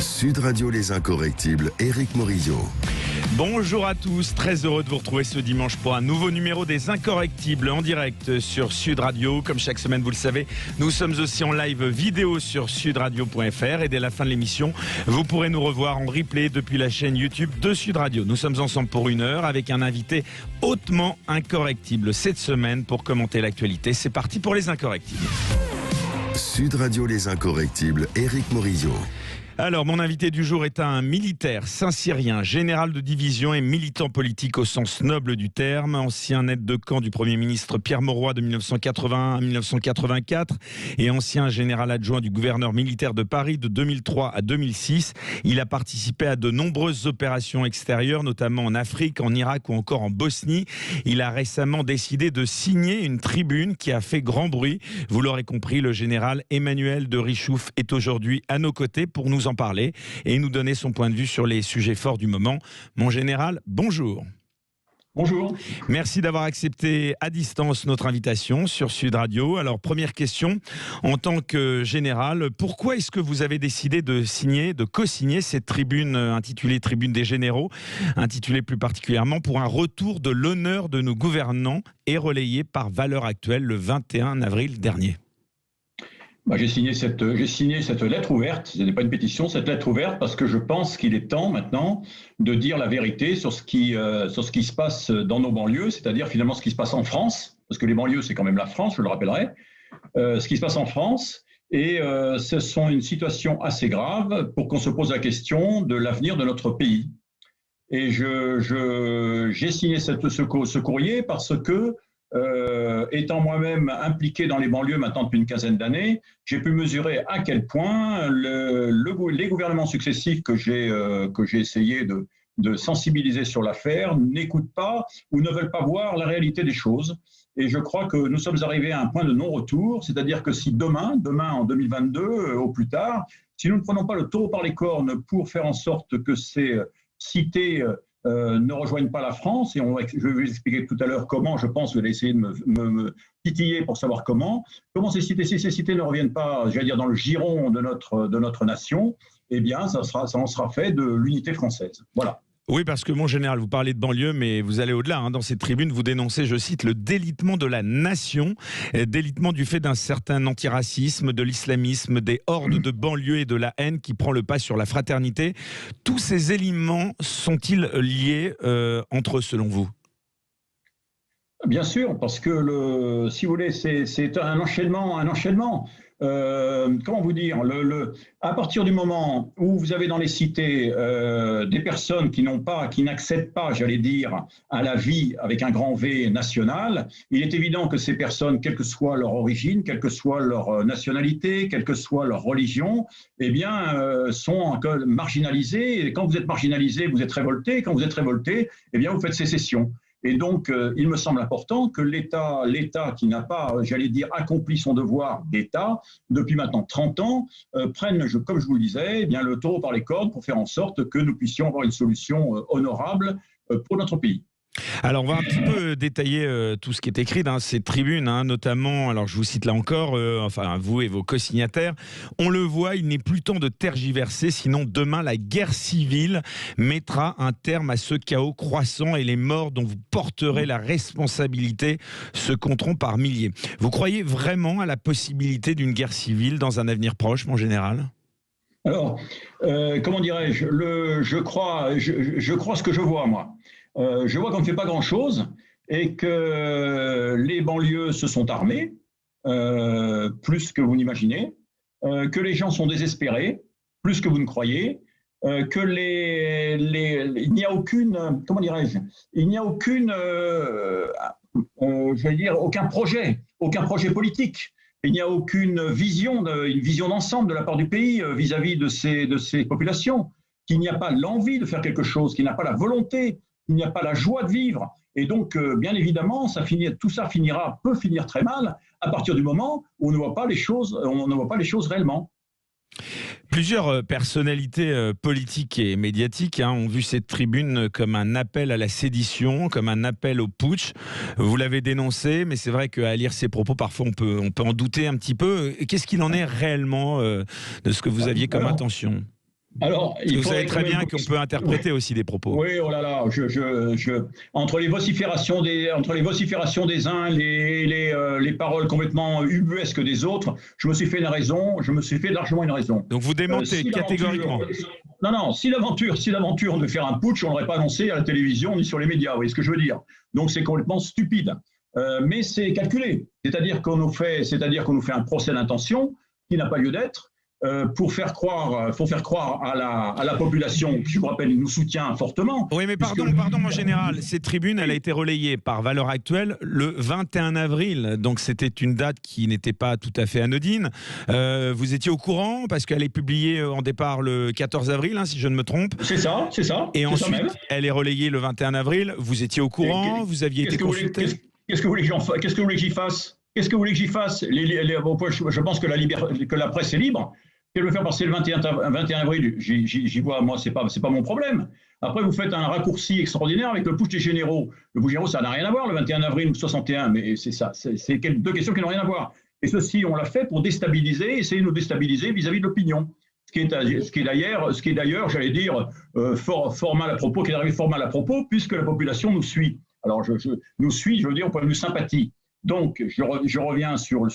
Sud Radio Les Incorrectibles, Éric Morizot. Bonjour à tous, très heureux de vous retrouver ce dimanche pour un nouveau numéro des Incorrectibles en direct sur Sud Radio. Comme chaque semaine, vous le savez, nous sommes aussi en live vidéo sur sudradio.fr et dès la fin de l'émission, vous pourrez nous revoir en replay depuis la chaîne YouTube de Sud Radio. Nous sommes ensemble pour 1 heure avec un invité hautement incorrectible cette semaine pour commenter l'actualité. C'est parti pour les Incorrectibles. Sud Radio Les Incorrectibles, Éric Morizot. Alors, mon invité du jour est un militaire saint-cyrien, général de division et militant politique au sens noble du terme, ancien aide de camp du Premier ministre Pierre Mauroy de 1981 à 1984 et ancien général adjoint du gouverneur militaire de Paris de 2003 à 2006. Il a participé à de nombreuses opérations extérieures, notamment en Afrique, en Irak ou encore en Bosnie. Il a récemment décidé de signer une tribune qui a fait grand bruit. Vous l'aurez compris, le général Emmanuel de Richouf est aujourd'hui à nos côtés pour nous en parler et nous donner son point de vue sur les sujets forts du moment. Mon général, bonjour. Bonjour. Merci d'avoir accepté à distance notre invitation sur Sud Radio. Alors, première question, en tant que général, pourquoi est-ce que vous avez décidé de co-signer cette tribune intitulée Tribune des généraux, intitulée plus particulièrement pour un retour de l'honneur de nos gouvernants et relayée par Valeurs Actuelles le 21 avril dernier? J'ai signé cette lettre ouverte, ce n'est pas une pétition, cette lettre ouverte, parce que je pense qu'il est temps maintenant de dire la vérité sur ce qui se passe dans nos banlieues, c'est-à-dire finalement ce qui se passe en France, parce que les banlieues c'est quand même la France, je le rappellerai, ce qui se passe en France, et ce sont une situation assez grave pour qu'on se pose la question de l'avenir de notre pays. Et j'ai signé ce courrier parce que étant moi-même impliqué dans les banlieues maintenant depuis une quinzaine d'années, j'ai pu mesurer à quel point les gouvernements successifs que j'ai essayé de sensibiliser sur l'affaire n'écoutent pas ou ne veulent pas voir la réalité des choses. Et je crois que nous sommes arrivés à un point de non-retour, c'est-à-dire que si demain en 2022, au plus tard, si nous ne prenons pas le taureau par les cornes pour faire en sorte que ces cités ne rejoignent pas la France, et je vais vous expliquer tout à l'heure comment, je pense que vous allez essayer de me titiller pour savoir comment ces cités ne reviennent pas, j'allais dire, dans le giron de notre nation, eh bien, ça en sera fait de l'unité française. Voilà. Oui, parce que mon général, vous parlez de banlieue, mais vous allez au-delà. Dans cette tribune, vous dénoncez, je cite, le délitement de la nation, délitement du fait d'un certain antiracisme, de l'islamisme, des hordes de banlieue et de la haine qui prend le pas sur la fraternité. Tous ces éléments sont-ils liés entre eux, selon vous ? Bien sûr, parce que si vous voulez, c'est un enchaînement. Comment vous dire, à partir du moment où vous avez dans les cités des personnes qui n'accèdent pas, j'allais dire, à la vie avec un grand V national, il est évident que ces personnes, quelle que soit leur origine, quelle que soit leur nationalité, quelle que soit leur religion, eh bien, sont marginalisées. Et quand vous êtes marginalisé, vous êtes révolté. Quand vous êtes révolté, eh bien, vous faites sécession. Et donc, il me semble important que l'État qui n'a pas, j'allais dire, accompli son devoir d'État depuis maintenant 30 ans, prenne, comme je vous le disais, eh bien, le taureau par les cornes pour faire en sorte que nous puissions avoir une solution honorable pour notre pays. Alors, on va un petit peu détailler tout ce qui est écrit dans ces tribunes, notamment, alors je vous cite là encore, vous et vos co-signataires, on le voit, il n'est plus temps de tergiverser, sinon demain la guerre civile mettra un terme à ce chaos croissant et les morts dont vous porterez la responsabilité se compteront par milliers. Vous croyez vraiment à la possibilité d'une guerre civile dans un avenir proche, mon général ? Alors, comment dirais-je, je crois ce que je vois, moi. Je vois qu'on ne fait pas grand-chose et que les banlieues se sont armées, plus que vous n'imaginez, que les gens sont désespérés, plus que vous ne croyez, que il n'y a aucune, comment dirais-je, il n'y a aucun projet politique. Il n'y a aucune vision d'ensemble de la part du pays vis-à-vis de ces populations, qu'il n'y a pas l'envie de faire quelque chose, qu'il n'y a pas la volonté, il n'y a pas la joie de vivre. Et donc, bien évidemment, tout ça peut finir très mal à partir du moment où on ne voit pas les choses réellement. Plusieurs personnalités politiques et médiatiques ont vu cette tribune comme un appel à la sédition, comme un appel au putsch. Vous l'avez dénoncé, mais c'est vrai qu'à lire ces propos, parfois on peut en douter un petit peu. Qu'est-ce qu'il en est réellement de ce que vous aviez comme intention ? Alors, vous savez très bien qu'on peut interpréter aussi des propos. Oui, oh là là, entre les vociférations des uns, les paroles complètement ubuesques des autres, je me suis fait largement une raison. Donc vous démentez catégoriquement. Non, si l'aventure de faire un putsch, on l'aurait pas annoncé à la télévision ni sur les médias, vous voyez ce que je veux dire. Donc c'est complètement stupide. Mais c'est calculé. C'est-à-dire qu'on nous fait un procès d'intention qui n'a pas lieu d'être. Pour faire croire à la population, qui je vous rappelle nous soutient fortement. Oui, mais pardon mon général, cette tribune elle a été relayée par Valeurs Actuelles le 21 avril, donc c'était une date qui n'était pas tout à fait anodine. Vous étiez au courant parce qu'elle est publiée en départ le 14 avril, si je ne me trompe. C'est ça. Et ensuite, elle est relayée le 21 avril. Vous étiez au courant, vous aviez été consulté. Qu'est-ce que vous voulez que j'y fasse? Je pense que la presse est libre. Si elle veut faire passer le 21 avril, j'y vois, moi, c'est pas mon problème. Après, vous faites un raccourci extraordinaire avec le putsch des généraux. Le putsch des généraux, ça n'a rien à voir, le 21 avril 61, mais c'est ça. C'est deux questions qui n'ont rien à voir. Et ceci, on l'a fait pour essayer de nous déstabiliser vis-à-vis de l'opinion. Ce qui est d'ailleurs, j'allais dire, fort mal à propos, qui est arrivé fort mal à propos, puisque la population nous suit. Alors, nous suit, je veux dire, au point de vue sympathie. Donc, je reviens sur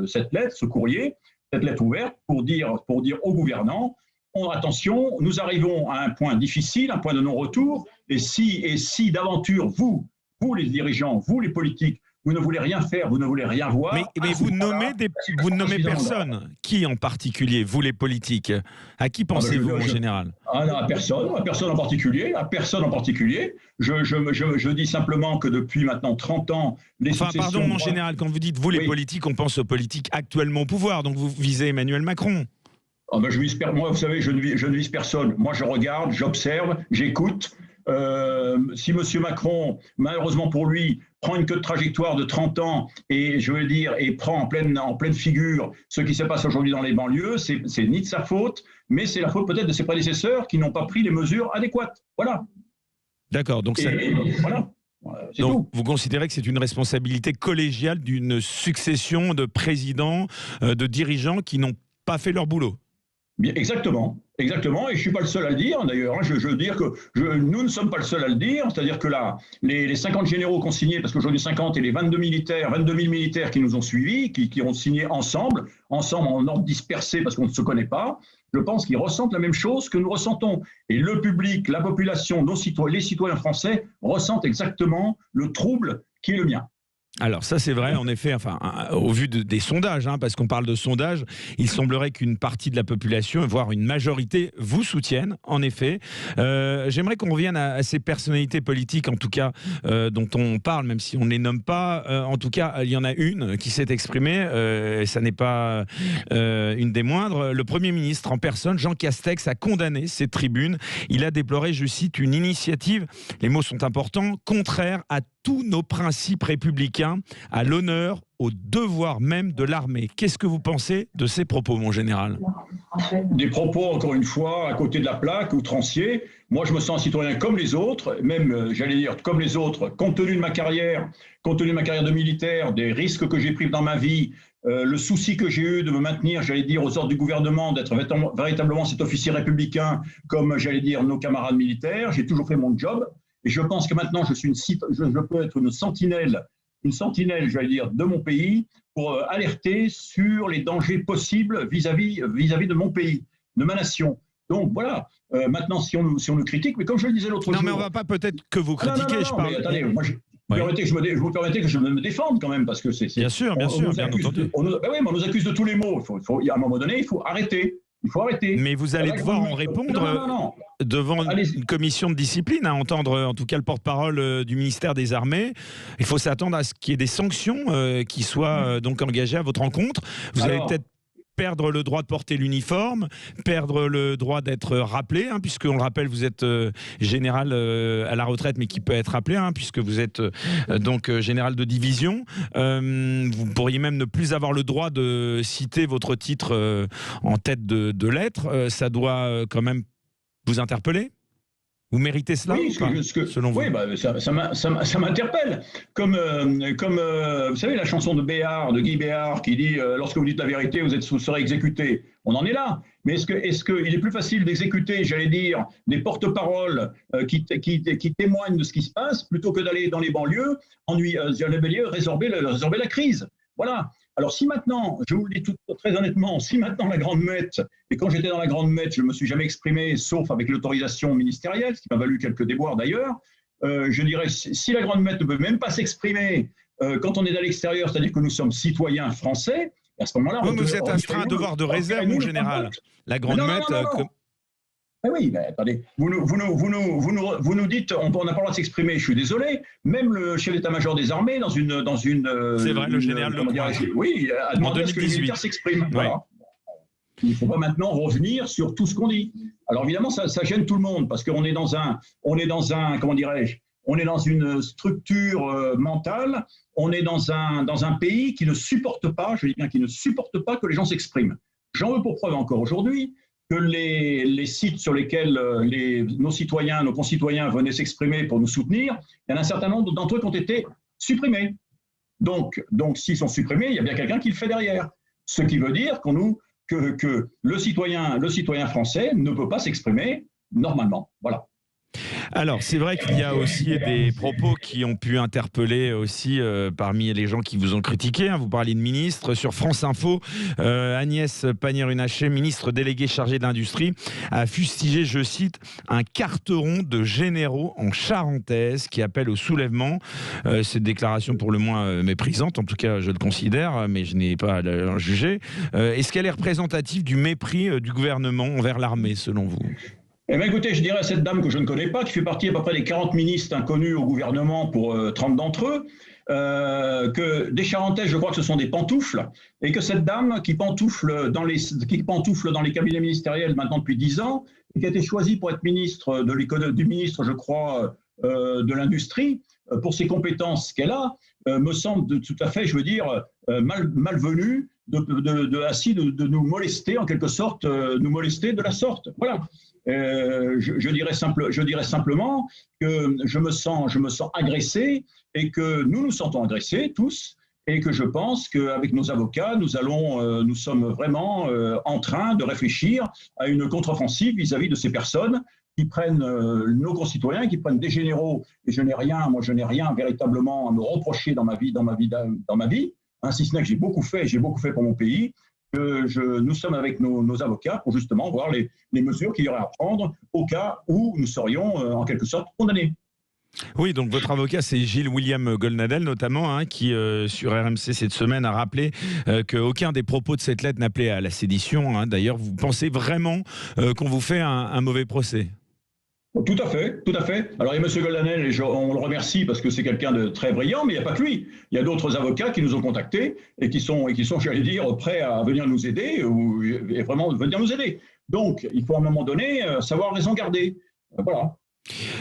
cette lettre, ce courrier, cette lettre ouverte, pour dire aux gouvernants, attention, nous arrivons à un point difficile, un point de non-retour, et si d'aventure, vous les dirigeants, vous les politiques, vous ne voulez rien faire, vous ne voulez rien voir. Mais vous nommez personne. Qui en particulier, vous les politiques? À qui pensez-vous, mon général? À personne en particulier. Je dis simplement que depuis maintenant 30 ans, pardon, mon général, quand vous dites vous les politiques, on pense aux politiques actuellement au pouvoir, donc vous visez Emmanuel Macron. Moi, vous savez, je ne vise personne. Moi, je regarde, j'observe, j'écoute. Si M. Macron, malheureusement pour lui, prend une trajectoire de 30 ans et prend en pleine figure ce qui se passe aujourd'hui dans les banlieues, c'est ni de sa faute, mais c'est la faute peut-être de ses prédécesseurs qui n'ont pas pris les mesures adéquates. Voilà. D'accord. Donc voilà. Donc, vous considérez que c'est une responsabilité collégiale d'une succession de présidents, de dirigeants qui n'ont pas fait leur boulot? Bien, exactement, et je ne suis pas le seul à le dire d'ailleurs, je veux dire que nous ne sommes pas le seul à le dire, c'est-à-dire que là, les 50 généraux qui ont signé, parce qu'aujourd'hui 50 et les 22 000 militaires qui nous ont suivis, qui ont signé ensemble en ordre dispersé parce qu'on ne se connaît pas, je pense qu'ils ressentent la même chose que nous ressentons. Et le public, la population, les citoyens français ressentent exactement le trouble qui est le mien. Alors ça c'est vrai en effet, au vu des sondages, parce qu'on parle de sondages, il semblerait qu'une partie de la population, voire une majorité, vous soutiennent en effet. J'aimerais qu'on revienne à ces personnalités politiques en tout cas dont on parle, même si on ne les nomme pas. En tout cas, il y en a une qui s'est exprimée, et ça n'est pas une des moindres. Le Premier ministre en personne, Jean Castex, a condamné cette tribune. Il a déploré, je cite, une initiative, les mots sont importants, contraire à tous nos principes républicains, à l'honneur, au devoir même de l'armée. Qu'est-ce que vous pensez de ces propos, mon général? Des propos, encore une fois, à côté de la plaque, outranciers. Moi, je me sens citoyen comme les autres, même, j'allais dire, comme les autres, compte tenu de ma carrière de militaire, des risques que j'ai pris dans ma vie, le souci que j'ai eu de me maintenir, j'allais dire, aux ordres du gouvernement, d'être véritablement cet officier républicain, comme, j'allais dire, nos camarades militaires. J'ai toujours fait mon job. Et je pense que maintenant, je peux être une sentinelle, j'allais dire, de mon pays pour alerter sur les dangers possibles vis-à-vis de mon pays, de ma nation. Donc voilà, maintenant, si on nous critique, mais comme je le disais l'autre jour... Non, mais on ne va pas peut-être que vous critiquer, je parle... Mais attendez, moi, vous permettez que je me défende quand même, parce que c'est... Bien sûr, bien entendu. Oui, mais on nous accuse de tous les maux. À un moment donné, il faut arrêter. Mais vous allez devoir en répondre devant une commission de discipline, à entendre en tout cas le porte-parole du ministère des Armées. Il faut s'attendre à ce qu'il y ait des sanctions qui soient donc engagées à votre encontre. Vous allez peut-être perdre le droit de porter l'uniforme, perdre le droit d'être rappelé, puisqu'on le rappelle, vous êtes général à la retraite, mais qui peut être rappelé, puisque vous êtes donc général de division. Vous pourriez même ne plus avoir le droit de citer votre titre en tête de lettres. Ça doit quand même vous interpeller? Vous méritez cela Oui, ou pas, selon vous? oui, ça m'interpelle. Comme vous savez, la chanson de Béard, de Guy Béard, qui dit lorsque vous dites la vérité, vous serez exécuté. On en est là. Mais est-ce qu'il est plus facile d'exécuter, j'allais dire, des porte-paroles qui témoignent de ce qui se passe, plutôt que d'aller dans les banlieues, résorber la crise? Voilà. Alors si maintenant, je vous le dis très honnêtement, si maintenant la Grande Mette, et quand j'étais dans la Grande Mette, je ne me suis jamais exprimé, sauf avec l'autorisation ministérielle, ce qui m'a valu quelques déboires d'ailleurs, je dirais, si la Grande Mette ne peut même pas s'exprimer quand on est à l'extérieur, c'est-à-dire que nous sommes citoyens français, à ce moment-là... Oui, mais vous êtes astreint à un devoir de réserve, mon général. La Grande Mette... Ah oui, mais attendez, vous nous dites, on n'a pas le droit de s'exprimer, je suis désolé, même le chef d'état-major des armées, c'est vrai, le général Lecroix. Oui, a demandé à ce que les militaires s'expriment. Ouais. Voilà. Il ne faut pas maintenant revenir sur tout ce qu'on dit. Alors évidemment, ça gêne tout le monde, parce qu'on est dans un, comment dirais-je, on est dans une structure mentale, on est dans un pays qui ne supporte pas, je dis bien qui ne supporte pas que les gens s'expriment. J'en veux pour preuve encore aujourd'hui que les sites sur lesquels nos concitoyens venaient s'exprimer pour nous soutenir, il y en a un certain nombre d'entre eux qui ont été supprimés. Donc s'ils sont supprimés, il y a bien quelqu'un qui le fait derrière. Ce qui veut dire que le citoyen français ne peut pas s'exprimer normalement. Voilà. Alors, c'est vrai qu'il y a aussi des propos qui ont pu interpeller aussi parmi les gens qui vous ont critiqué. Vous parliez de ministre. Sur France Info, Agnès Pannier-Runacher, ministre déléguée chargée de l'industrie, a fustigé, je cite, un carteron de généraux en charentaise qui appelle au soulèvement. Cette déclaration pour le moins méprisante, en tout cas je le considère, mais je n'ai pas à en juger. Est-ce qu'elle est représentative du mépris du gouvernement envers l'armée, selon vous ? Eh bien, écoutez, je dirais à cette dame que je ne connais pas, qui fait partie à peu près des 40 ministres inconnus au gouvernement pour 30 d'entre eux, que des Charentaises, je crois que ce sont des pantoufles, et que cette dame qui pantoufle dans les cabinets ministériels maintenant depuis 10 ans, et qui a été choisie pour être ministre du ministre, je crois, de l'industrie, pour ses compétences qu'elle a, me semble tout à fait, je veux dire, malvenue de nous molester, en quelque sorte, nous molester de la sorte. Voilà. Je dirais simplement que je me sens agressé et que nous nous sentons agressés tous et que je pense qu'avec nos avocats, nous sommes vraiment en train de réfléchir à une contre-offensive vis-à-vis de ces personnes qui prennent nos concitoyens, qui prennent des généraux. Et je n'ai rien véritablement à me reprocher dans ma vie, hein, si ce n'est que j'ai beaucoup fait pour mon pays. Nous sommes avec nos avocats pour justement voir les mesures qu'il y aurait à prendre au cas où nous serions en quelque sorte condamnés. Oui, donc votre avocat, c'est Gilles William Goldnadel notamment, qui sur RMC cette semaine a rappelé qu'aucun des propos de cette lettre n'appelait à la sédition. D'ailleurs, vous pensez vraiment qu'on vous fait un mauvais procès ? Tout à fait, tout à fait. Alors, il y a M. Goldnadel, et on le remercie parce que c'est quelqu'un de très brillant, mais il n'y a pas que lui. Il y a d'autres avocats qui nous ont contactés et qui sont, j'allais dire, prêts à venir nous aider et vraiment venir nous aider. Donc, il faut à un moment donné savoir raison garder. Voilà.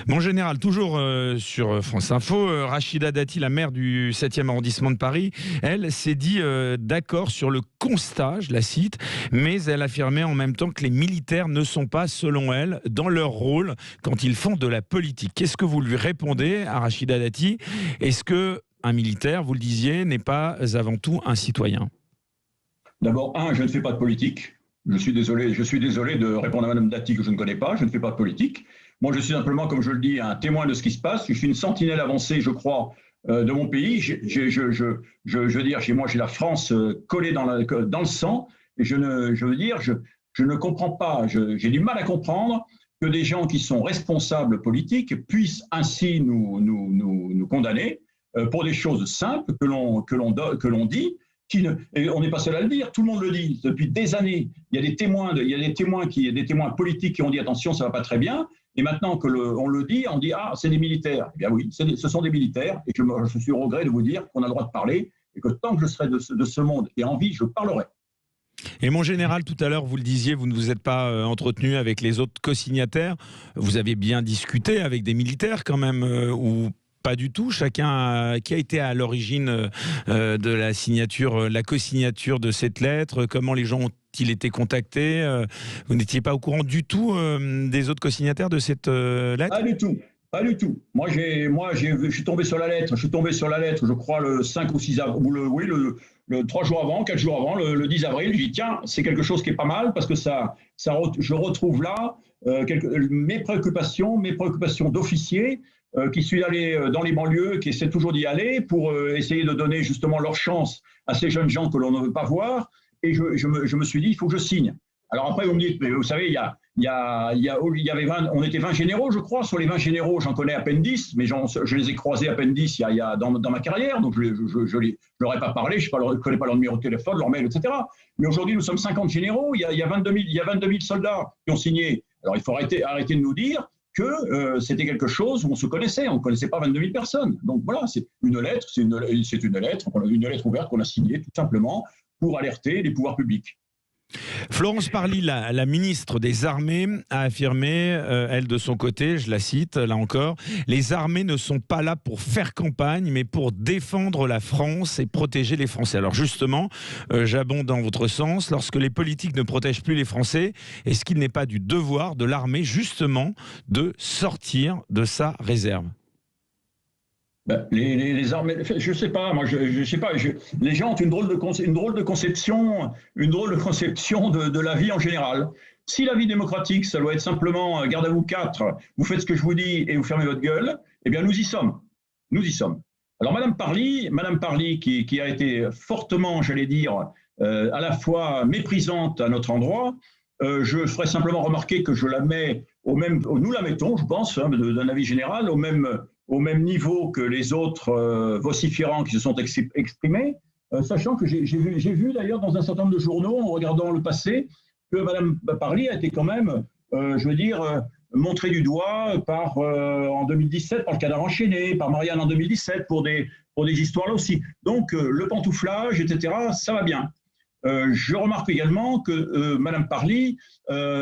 Mon général, toujours sur France Info, Rachida Dati, la maire du 7e arrondissement de Paris, elle s'est dit d'accord sur le constat, je la cite, mais elle affirmait en même temps que les militaires ne sont pas, selon elle, dans leur rôle quand ils font de la politique. Qu'est-ce que vous lui répondez à Rachida Dati ? Est-ce qu'un militaire, vous le disiez, n'est pas avant tout un citoyen ? D'abord, je ne fais pas de politique. Je suis désolé de répondre à Mme Dati que je ne connais pas, je ne fais pas de politique. Moi, je suis simplement, comme je le dis, un témoin de ce qui se passe. Je suis une sentinelle avancée, je crois, de mon pays. Je veux dire, moi, j'ai la France collée dans le sang. Et je ne comprends pas, j'ai du mal à comprendre que des gens qui sont responsables politiques puissent ainsi nous condamner pour des choses simples que l'on dit. Et on n'est pas seul à le dire, tout le monde le dit depuis des années. Il y a des témoins politiques qui ont dit attention, ça ne va pas très bien. Et maintenant que on le dit, on dit c'est des militaires. Eh bien oui, ce sont des militaires. Et je suis au regret de vous dire qu'on a le droit de parler et que tant que je serai de ce monde et en vie, je parlerai. Et mon général, tout à l'heure, vous le disiez, vous ne vous êtes pas entretenu avec les autres co-signataires. Vous avez bien discuté avec des militaires quand même, ou pas du tout. Chacun qui a été à l'origine de la co-signature de cette lettre, comment les gens ont a-t-il été contacté? Vous n'étiez pas au courant du tout des autres co-signataires de cette lettre? Pas du tout. Pas du tout. Je suis tombé sur la lettre. Je suis tombé sur la lettre, je crois, le 5 ou 6 avril, le 3 jours avant, 4 jours avant, le 10 avril. Je dis, tiens, c'est quelque chose qui est pas mal parce que je retrouve là mes préoccupations d'officier qui suis allé dans les banlieues, qui essaie toujours d'y aller pour essayer de donner justement leur chance à ces jeunes gens que l'on ne veut pas voir. Et je me suis dit, il faut que je signe. Alors après, vous me dites, mais vous savez, on était 20 généraux, je crois. Sur les 20 généraux, j'en connais à peine 10, mais je les ai croisés à peine 10 dans ma carrière, donc je ne leur ai pas parlé, je ne connais pas leur numéro de téléphone, leur mail, etc. Mais aujourd'hui, nous sommes 50 généraux, il y a 22 000 soldats qui ont signé. Alors il faut arrêter de nous dire que c'était quelque chose où on se connaissait. On ne connaissait pas 22 000 personnes. Donc voilà, c'est une lettre ouverte qu'on a signée tout simplement pour alerter les pouvoirs publics. Florence Parly, la ministre des Armées, a affirmé, elle de son côté, je la cite là encore, « Les armées ne sont pas là pour faire campagne, mais pour défendre la France et protéger les Français ». Alors justement, j'abonde dans votre sens, lorsque les politiques ne protègent plus les Français, est-ce qu'il n'est pas du devoir de l'armée justement de sortir de sa réserve ? Les armées, je sais pas, moi, je sais pas. Les gens ont une drôle de conception de la vie en général. Si la vie démocratique, ça doit être simplement garde à vous 4, vous faites ce que je vous dis et vous fermez votre gueule, eh bien nous y sommes. Alors Madame Parly, qui a été fortement, j'allais dire, à la fois méprisante à notre endroit, je ferai simplement remarquer que je la mets nous la mettons, je pense, d'un avis général, au même niveau que les autres vociférants qui se sont exprimés, sachant que j'ai vu d'ailleurs dans un certain nombre de journaux, en regardant le passé, que Mme Parly a été quand même, montrée du doigt en 2017 par le Canard enchaîné, par Marianne en 2017 pour des histoires là aussi. Donc le pantouflage, etc., ça va bien. Je remarque également que Mme Parly,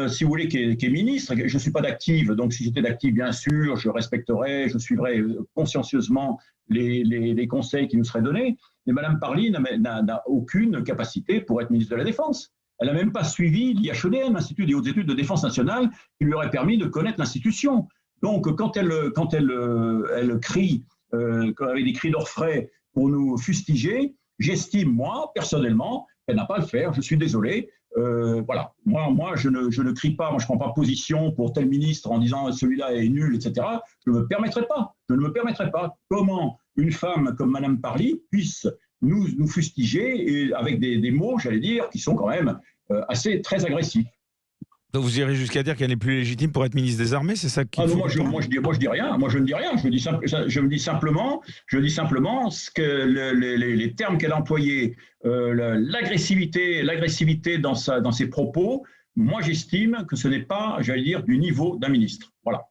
si vous voulez, qui est ministre, je ne suis pas d'active, donc si j'étais d'active, bien sûr, je suivrais consciencieusement les conseils qui nous seraient donnés, mais Mme Parly n'a aucune capacité pour être ministre de la Défense. Elle n'a même pas suivi l'IHEDM, l'Institut des hautes études de défense nationale, qui lui aurait permis de connaître l'institution. Donc quand elle crie, avec des cris d'orfraie pour nous fustiger, j'estime, moi, personnellement, elle n'a pas à le faire, je suis désolé. Voilà. Moi je ne crie pas, moi je ne prends pas position pour tel ministre en disant celui-là est nul, etc. Je ne me permettrai pas. Comment une femme comme Mme Parly puisse nous fustiger et avec des mots, j'allais dire, qui sont quand même très agressifs. Donc vous irez jusqu'à dire qu'elle n'est plus légitime pour être ministre des Armées, c'est ça qu'il faut... Moi je dis rien. Je dis simplement ce que les termes qu'elle a employés, l'agressivité dans ses propos. Moi j'estime que ce n'est pas, j'allais dire, du niveau d'un ministre. Voilà.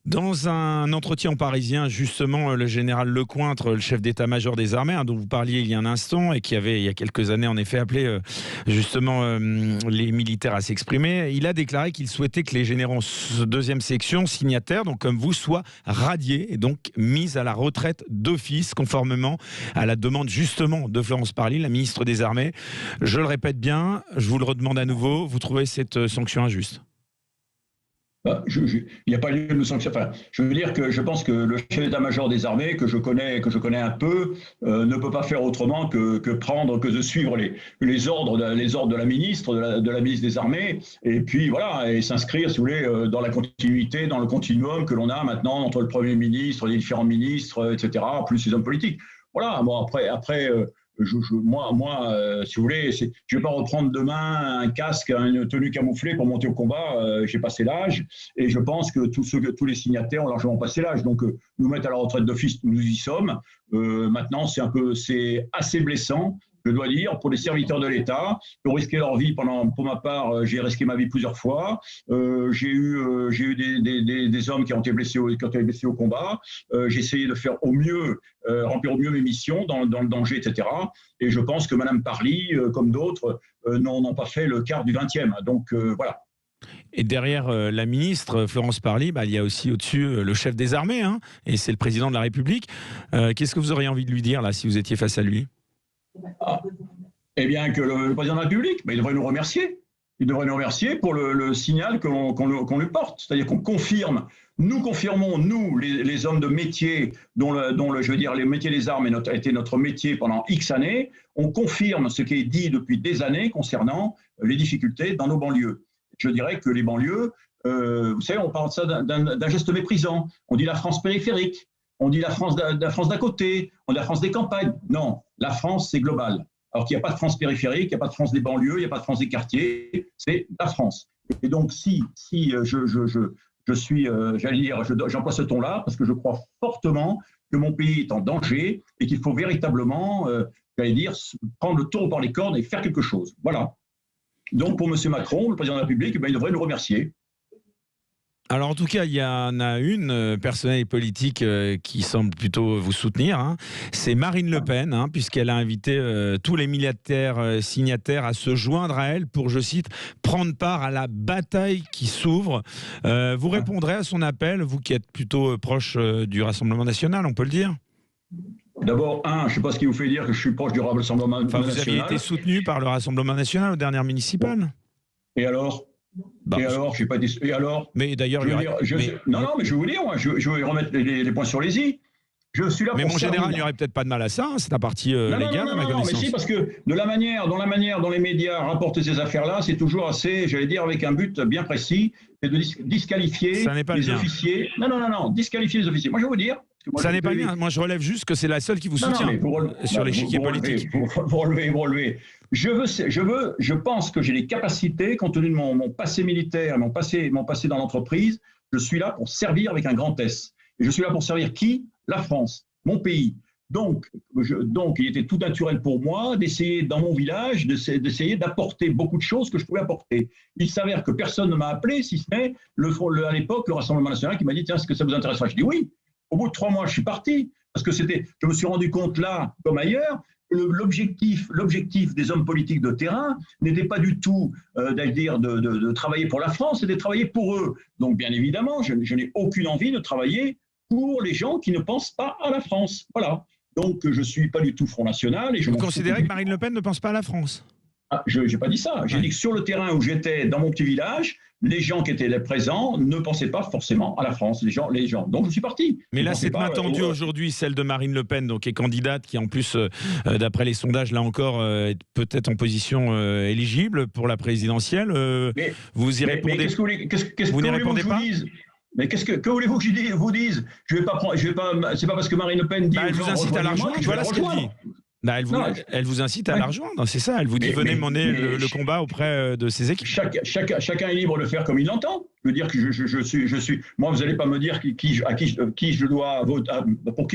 Dans un entretien en Parisien, justement, le général Lecointre, le chef d'état-major des armées, dont vous parliez il y a un instant, et qui avait, il y a quelques années, en effet, appelé justement les militaires à s'exprimer, il a déclaré qu'il souhaitait que les généraux deuxième section signataires, donc comme vous, soient radiés et donc mis à la retraite d'office, conformément à la demande justement de Florence Parly, la ministre des Armées. Je le répète bien, je vous le redemande à nouveau, vous trouvez cette sanction injuste ? Il n'y a pas lieu de me sanctionner. Enfin, je veux dire que je pense que le chef d'état-major des armées, que je connais un peu, ne peut pas faire autrement que de suivre les ordres de la ministre, de la ministre des Armées, et puis voilà, et s'inscrire, si vous voulez, dans la continuité, dans le continuum que l'on a maintenant entre le Premier ministre, les différents ministres, etc., plus les hommes politiques. Voilà. Bon, après. Moi, si vous voulez, je ne vais pas reprendre demain un casque, une tenue camouflée pour monter au combat. J'ai passé l'âge et je pense que tous les signataires ont largement passé l'âge. Donc, nous mettre à la retraite d'office, nous y sommes. Maintenant, c'est assez blessant, je dois dire, pour les serviteurs de l'État qui ont risqué leur vie pour ma part, j'ai risqué ma vie plusieurs fois. J'ai eu des hommes qui ont été blessés au combat. J'ai essayé de faire au mieux, remplir au mieux mes missions dans le danger, etc. Et je pense que Mme Parly, comme d'autres, n'ont pas fait le quart du 20e. Donc voilà. Et derrière la ministre, Florence Parly, il y a aussi au-dessus le chef des armées, et c'est le président de la République. Qu'est-ce que vous auriez envie de lui dire là, si vous étiez face à lui ? Eh bien, que le président de la République, il devrait nous remercier. Il devrait nous remercier pour le signal qu'on lui porte. C'est-à-dire qu'on confirme, nous confirmons, nous, les hommes de métier, je veux dire, les métiers des armes a été notre métier pendant X années, on confirme ce qui est dit depuis des années concernant les difficultés dans nos banlieues. Je dirais que les banlieues, vous savez, on parle de ça d'un geste méprisant. On dit la France périphérique, on dit la France d'à côté, on dit la France des campagnes. Non, la France, c'est global. Alors qu'il n'y a pas de France périphérique, il n'y a pas de France des banlieues, il n'y a pas de France des quartiers, c'est la France. Et donc, si je suis, j'allais dire, j'emploie ce ton-là, parce que je crois fortement que mon pays est en danger et qu'il faut véritablement, j'allais dire, prendre le taureau par les cornes et faire quelque chose. Voilà. Donc, pour M. Macron, le président de la République, il devrait nous remercier. Alors en tout cas, il y en a une personnalité politique qui semble plutôt vous soutenir, hein. C'est Marine Le Pen, hein, puisqu'elle a invité tous les militaires signataires à se joindre à elle pour, je cite, prendre part à la bataille qui s'ouvre. Vous répondrez à son appel, vous qui êtes plutôt proche du Rassemblement national, on peut le dire? D'abord, je ne sais pas ce qui vous fait dire que je suis proche du Rassemblement national. Vous aviez été soutenu par le Rassemblement national aux dernières municipales. Et alors ? Et alors, j'ai pas dit. Et alors. Mais d'ailleurs, non, mais je vais vous dire, moi, je vais remettre les points sur les i. Je suis là. Mais mon général, il n'y aurait peut-être pas de mal à ça. Hein, c'est un parti légal, à ma connaissance. Non, mais si, parce que dans la manière dont les médias rapportent ces affaires-là, c'est toujours assez, j'allais dire, avec un but bien précis, c'est de disqualifier les officiers. Non, disqualifier les officiers. Moi, je vais vous dire. Ça n'est pas bien. Moi, je relève juste que c'est la seule qui vous soutient sur l'échiquier politique. Vous relevez. Je pense que j'ai les capacités, compte tenu de mon passé militaire, mon passé dans l'entreprise, je suis là pour servir avec un grand S. Et je suis là pour servir qui? La France, mon pays. Donc, il était tout naturel pour moi d'essayer, dans mon village, d'essayer d'apporter beaucoup de choses que je pouvais apporter. Il s'avère que personne ne m'a appelé, si ce n'est à l'époque le Rassemblement national qui m'a dit « Tiens, est-ce que ça vous intéresserait ?» Je dis « Oui ». Au bout de 3 mois, je suis parti, parce que je me suis rendu compte là, comme ailleurs, l'objectif des hommes politiques de terrain n'était pas du tout de travailler pour la France, c'était de travailler pour eux. Donc, bien évidemment, je n'ai aucune envie de travailler pour les gens qui ne pensent pas à la France. Voilà. Donc, je ne suis pas du tout Front National. Et vous considérez que Marine Le Pen ne pense pas à la France? Je n'ai pas dit ça. J'ai dit que sur le terrain où j'étais, dans mon petit village, les gens qui étaient là présents ne pensaient pas forcément à la France, les gens. Donc je suis parti. Mais là, cette main tendue aujourd'hui, celle de Marine Le Pen, donc est candidate, qui en plus, d'après les sondages, là encore, est peut-être en position éligible pour la présidentielle. Vous y répondez? Vous n'y répondez pas? Mais que voulez-vous que je vous dise? C'est pas parce que Marine Le Pen dit. Elle vous incite à la rejoindre. Voilà ce qu'elle dit. Elle vous incite à la rejoindre, c'est ça. Elle vous dit venez mener le combat auprès de ses équipes. Chacun est libre de faire comme il l'entend. Je veux dire que je suis. Moi, vous n'allez pas me dire pour qui je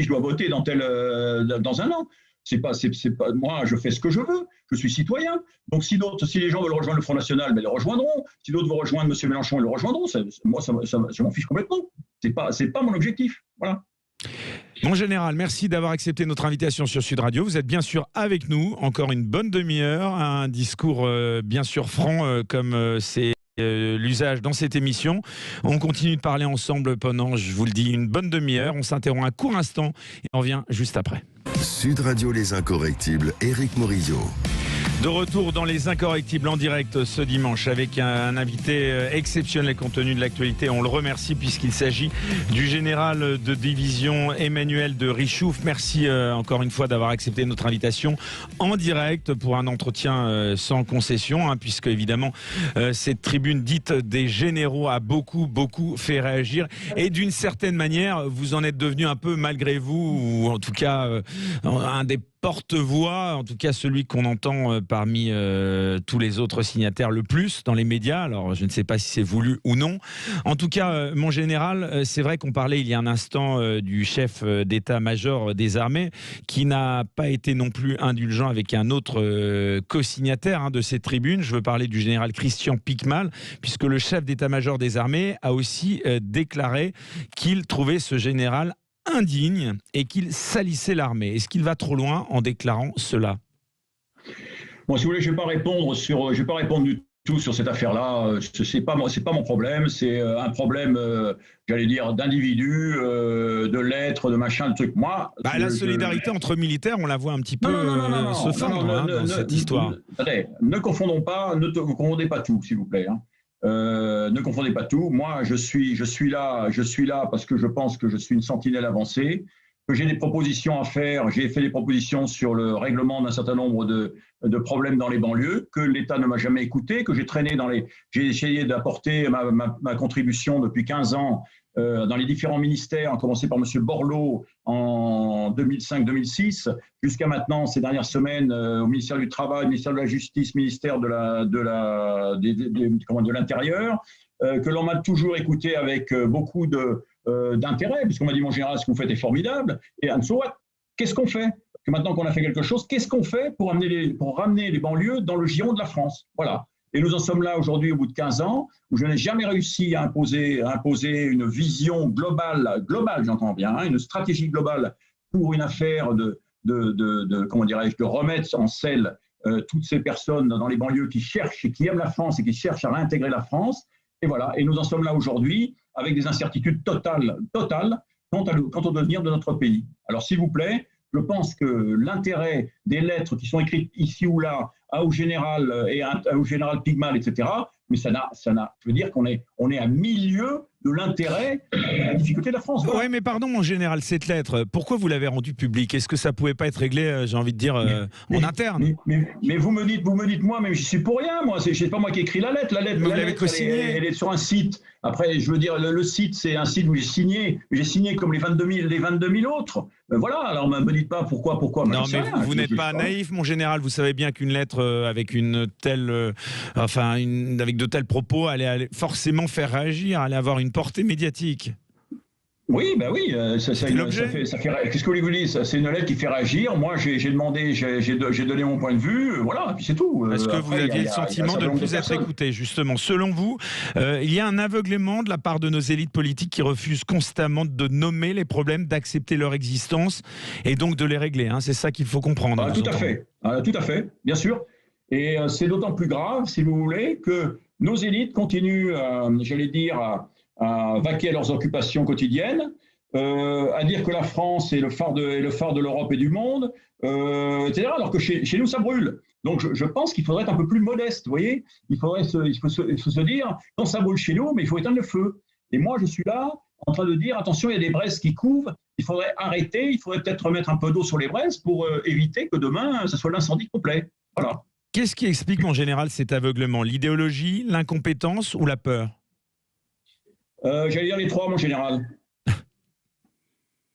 dois voter dans un an. C'est pas. Moi, je fais ce que je veux. Je suis citoyen. Donc, si les gens veulent rejoindre le Front National, ils le rejoindront. Si d'autres veulent rejoindre M. Mélenchon, ils le rejoindront. Moi, je m'en fiche complètement. C'est pas mon objectif. Voilà. Mon général, merci d'avoir accepté notre invitation sur Sud Radio. Vous êtes bien sûr avec nous, encore une bonne demi-heure, un discours bien sûr franc comme c'est l'usage dans cette émission. On continue de parler ensemble pendant, je vous le dis, une bonne demi-heure. On s'interrompt un court instant et on revient juste après. Sud Radio Les Incorrectibles, Éric Morillo. De retour dans Les Incorrectibles en direct ce dimanche avec un invité exceptionnel compte tenu de l'actualité. On le remercie puisqu'il s'agit du général de division Emmanuel de Richouf. Merci encore une fois d'avoir accepté notre invitation en direct pour un entretien sans concession, hein, puisque évidemment cette tribune dite des généraux a beaucoup fait réagir et d'une certaine manière vous en êtes devenu un peu malgré vous, ou en tout cas un des porte-voix, en tout cas celui qu'on entend parmi tous les autres signataires le plus dans les médias. Alors je ne sais pas si c'est voulu ou non. En tout cas, mon général, c'est vrai qu'on parlait il y a un instant du chef d'état-major des armées qui n'a pas été non plus indulgent avec un autre co-signataire de cette tribune. Je veux parler du général Christian Piquemal, puisque le chef d'état-major des armées a aussi déclaré qu'il trouvait ce général indigne et qu'il salissait l'armée. Est-ce qu'il va trop loin en déclarant cela? Bon, si vous voulez, je ne vais pas répondre du tout sur cette affaire-là. C'est pas mon problème. C'est un problème, j'allais dire, d'individu, de lettres, de machin, de trucs. Moi, la solidarité entre militaires, on la voit un petit peu se fendre dans cette histoire. Ne confondons pas, ne confondez pas tout, s'il vous plaît. Hein. Ne confondez pas tout. Moi, je suis là parce que je pense que je suis une sentinelle avancée, que j'ai des propositions à faire. J'ai fait des propositions sur le règlement d'un certain nombre de problèmes dans les banlieues, que l'État ne m'a jamais écouté, que j'ai essayé d'apporter ma contribution depuis 15 ans dans les différents ministères, à commencer par M. Borloo en 2005-2006, jusqu'à maintenant, ces dernières semaines, au ministère du Travail, ministère de la Justice, ministère de l'Intérieur, que l'on m'a toujours écouté avec beaucoup d'intérêt, puisqu'on m'a dit, mon général, ce que vous faites est formidable, et and so what? Qu'est-ce qu'on fait? Que maintenant qu'on a fait quelque chose, qu'est-ce qu'on fait pour ramener les banlieues dans le giron de la France? Voilà. Et nous en sommes là aujourd'hui au bout de 15 ans, où je n'ai jamais réussi à imposer une vision globale, j'entends bien, hein, une stratégie globale pour une affaire comment dirais-je, de remettre en selle toutes ces personnes dans les banlieues qui cherchent et qui aiment la France et qui cherchent à réintégrer la France. Et voilà. Et nous en sommes là aujourd'hui avec des incertitudes totales quant au devenir de notre pays. Alors, s'il vous plaît, je pense que l'intérêt des lettres qui sont écrites ici ou là au général au général Pigmal, etc., mais ça n'a, je veux dire qu'on est à milieu de l'intérêt de la difficulté de la France. Voilà. Oui, mais pardon, mon général, cette lettre, pourquoi vous l'avez rendue publique? Est-ce que ça ne pouvait pas être réglé, j'ai envie de dire, en interne? Mais vous me dites moi, même j'y suis pour rien, moi. C'est pas moi qui ai écrit la lettre. Vous l'avez co-signée. Elle est sur un site. Après, je veux dire, le site, c'est un site où j'ai signé comme les 22 000 autres. Voilà, alors ne me dites pas pourquoi. Non, mais vous n'êtes pas naïf, mon général. Vous savez bien qu'une lettre avec avec de tels propos allait forcément faire réagir, allait avoir une portée médiatique. Oui, ben oui, ça fait. Qu'est-ce que vous voulez dire? C'est une lettre qui fait réagir. Moi, j'ai demandé, j'ai donné mon point de vue, voilà, et puis c'est tout. Est-ce que vous aviez le sentiment de ne plus être écouté, justement? Selon vous, il y a un aveuglement de la part de nos élites politiques qui refusent constamment de nommer les problèmes, d'accepter leur existence et donc de les régler. Hein. C'est ça qu'il faut comprendre. Tout à fait, bien sûr. Et c'est d'autant plus grave, si vous voulez, que nos élites continuent, j'allais dire, à vaquer à leurs occupations quotidiennes, à dire que la France est le phare de l'Europe et du monde, etc. Alors que chez nous, ça brûle. Donc je pense qu'il faudrait être un peu plus modeste, vous voyez. Il faut se dire, non, ça brûle chez nous, mais il faut éteindre le feu. Et moi, je suis là en train de dire, attention, il y a des braises qui couvent, il faudrait arrêter, il faudrait peut-être remettre un peu d'eau sur les braises pour éviter que demain, ce soit l'incendie complet. Voilà. Qu'est-ce qui explique en général cet aveuglement? L'idéologie, l'incompétence ou la peur? J'allais dire les trois, mon général.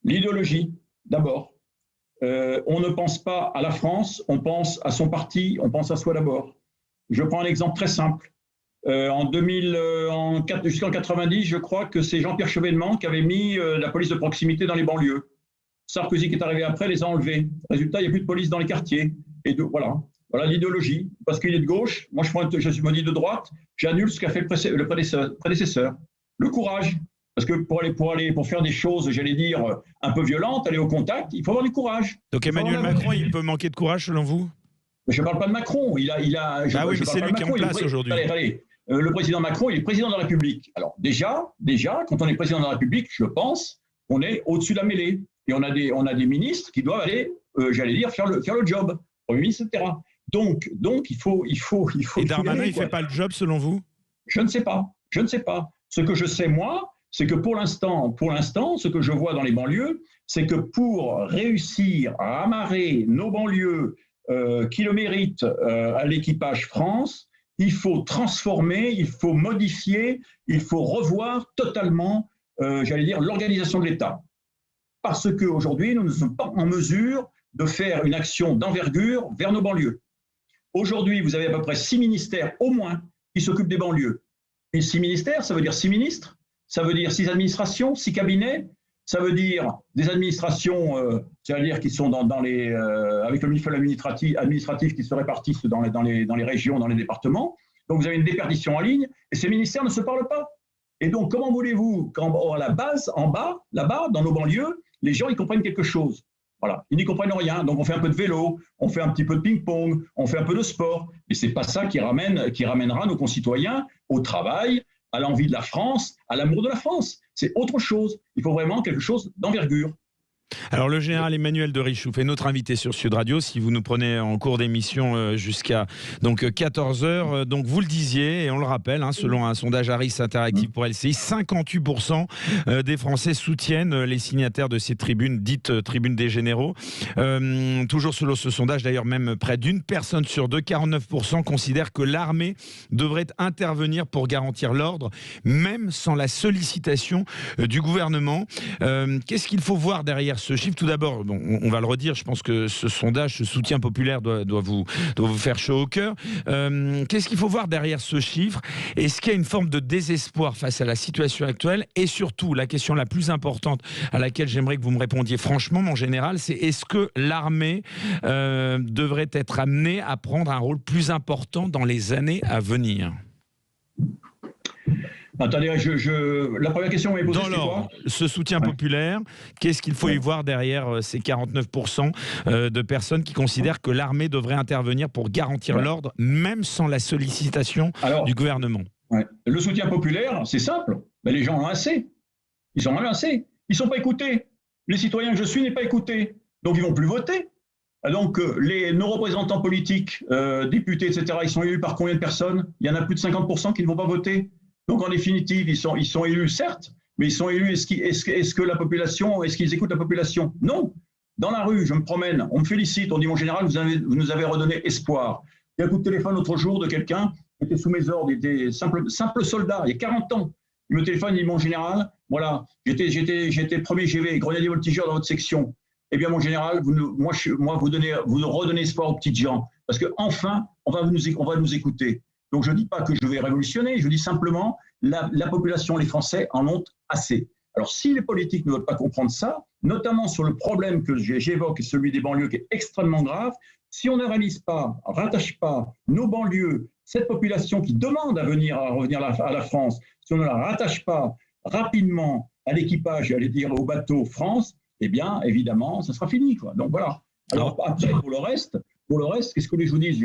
L'idéologie, d'abord. On ne pense pas à la France, on pense à son parti, on pense à soi d'abord. Je prends un exemple très simple. Jusqu'en 90, je crois que c'est Jean-Pierre Chevènement qui avait mis la police de proximité dans les banlieues. Sarkozy qui est arrivé après les a enlevés. Résultat, il n'y a plus de police dans les quartiers. Et voilà l'idéologie. Parce qu'il est de gauche, moi je me dis de droite, j'annule ce qu'a fait le prédécesseur. Le courage. Parce que pour faire des choses, j'allais dire, un peu violentes, aller au contact, il faut avoir du courage. Donc Emmanuel Macron, il peut manquer de courage selon vous? Mais je ne parle pas de Macron. Oui, mais c'est lui qui est en place aujourd'hui. Allez. Le président Macron, il est président de la République. Alors déjà, quand on est président de la République, je pense qu'on est au-dessus de la mêlée. Et on a des ministres qui doivent aller, j'allais dire, faire le job. Premier ministre, etc. Donc il faut. Et Darmanin, il ne fait pas le job selon vous? Je ne sais pas. Ce que je sais, moi, c'est que pour l'instant, ce que je vois dans les banlieues, c'est que pour réussir à amarrer nos banlieues qui le méritent à l'équipage France, il faut transformer, il faut modifier, il faut revoir totalement, j'allais dire, l'organisation de l'État. Parce qu'aujourd'hui, nous ne sommes pas en mesure de faire une action d'envergure vers nos banlieues. Aujourd'hui, vous avez à peu près 6 ministères au moins qui s'occupent des banlieues. Et 6 ministères, ça veut dire 6 ministres, ça veut dire 6 administrations, 6 cabinets, ça veut dire des administrations, c'est-à-dire qui sont avec le ministère administratif qui se répartissent dans les régions, dans les départements. Donc vous avez une déperdition en ligne et ces ministères ne se parlent pas. Et donc comment voulez-vous qu'à la base, en bas, là-bas, dans nos banlieues, les gens ils comprennent quelque chose? Voilà, ils n'y comprennent rien. Donc on fait un peu de vélo, on fait un petit peu de ping-pong, on fait un peu de sport. Et c'est pas ça qui ramènera nos concitoyens au travail, à l'envie de la France, à l'amour de la France. C'est autre chose. Il faut vraiment quelque chose d'envergure. Alors le général Emmanuel de Richouf est notre invité sur Sud Radio. Si vous nous prenez en cours d'émission jusqu'à 14h, donc vous le disiez et on le rappelle, selon un sondage Harris Interactive pour LCI, 58% des Français soutiennent les signataires de ces tribunes dites tribunes des généraux. Toujours selon ce sondage, d'ailleurs même près d'une personne sur deux, 49% considèrent que l'armée devrait intervenir pour garantir l'ordre, même sans la sollicitation du gouvernement. Qu'est-ce qu'il faut voir derrière ce chiffre? Tout d'abord, bon, on va le redire, je pense que ce sondage, ce soutien populaire doit vous faire chaud au cœur. Qu'est-ce qu'il faut voir derrière ce chiffre? Est-ce qu'il y a une forme de désespoir face à la situation actuelle? Et surtout, la question la plus importante à laquelle j'aimerais que vous me répondiez franchement, mon général, c'est est-ce que l'armée devrait être amenée à prendre un rôle plus important dans les années à venir? Attendez, la première question est posée, c'est quoi? Ce soutien populaire, qu'est-ce qu'il faut y voir derrière ces 49% de personnes qui considèrent que l'armée devrait intervenir pour garantir l'ordre, même sans la sollicitation du gouvernement? Le soutien populaire, c'est simple. Ben, les gens en ont assez. Ils en ont assez. Ils ne sont pas écoutés. Les citoyens que je suis n'est pas écoutés. Donc, ils ne vont plus voter. Donc, nos représentants politiques, députés, etc., ils sont élus par combien de personnes? Il y en a plus de 50% qui ne vont pas voter. Donc, en définitive, ils sont élus, certes, mais ils sont élus, est-ce que la population, est-ce qu'ils écoutent la population? Non. Dans la rue, je me promène, on me félicite, on dit, mon général, vous nous avez redonné espoir. J'ai un coup de téléphone l'autre jour de quelqu'un qui était sous mes ordres, il était simple soldat, il y a 40 ans. Il me téléphone, il dit, mon général, voilà, j'étais premier GV, grenadier voltigeur dans votre section. Eh bien, mon général, vous nous redonnez espoir aux petites gens, parce qu'enfin, on va nous écouter. Donc, je ne dis pas que je vais révolutionner, je dis simplement la population, les Français en ont assez. Alors, si les politiques ne veulent pas comprendre ça, notamment sur le problème que j'évoque, celui des banlieues qui est extrêmement grave, si on ne rattache pas nos banlieues, cette population qui demande à revenir à la France, si on ne la rattache pas rapidement à l'équipage, j'allais dire au bateau France, eh bien, évidemment, ça sera fini, quoi. Donc, voilà. Alors, après, pour le reste, qu'est-ce que je vous dis?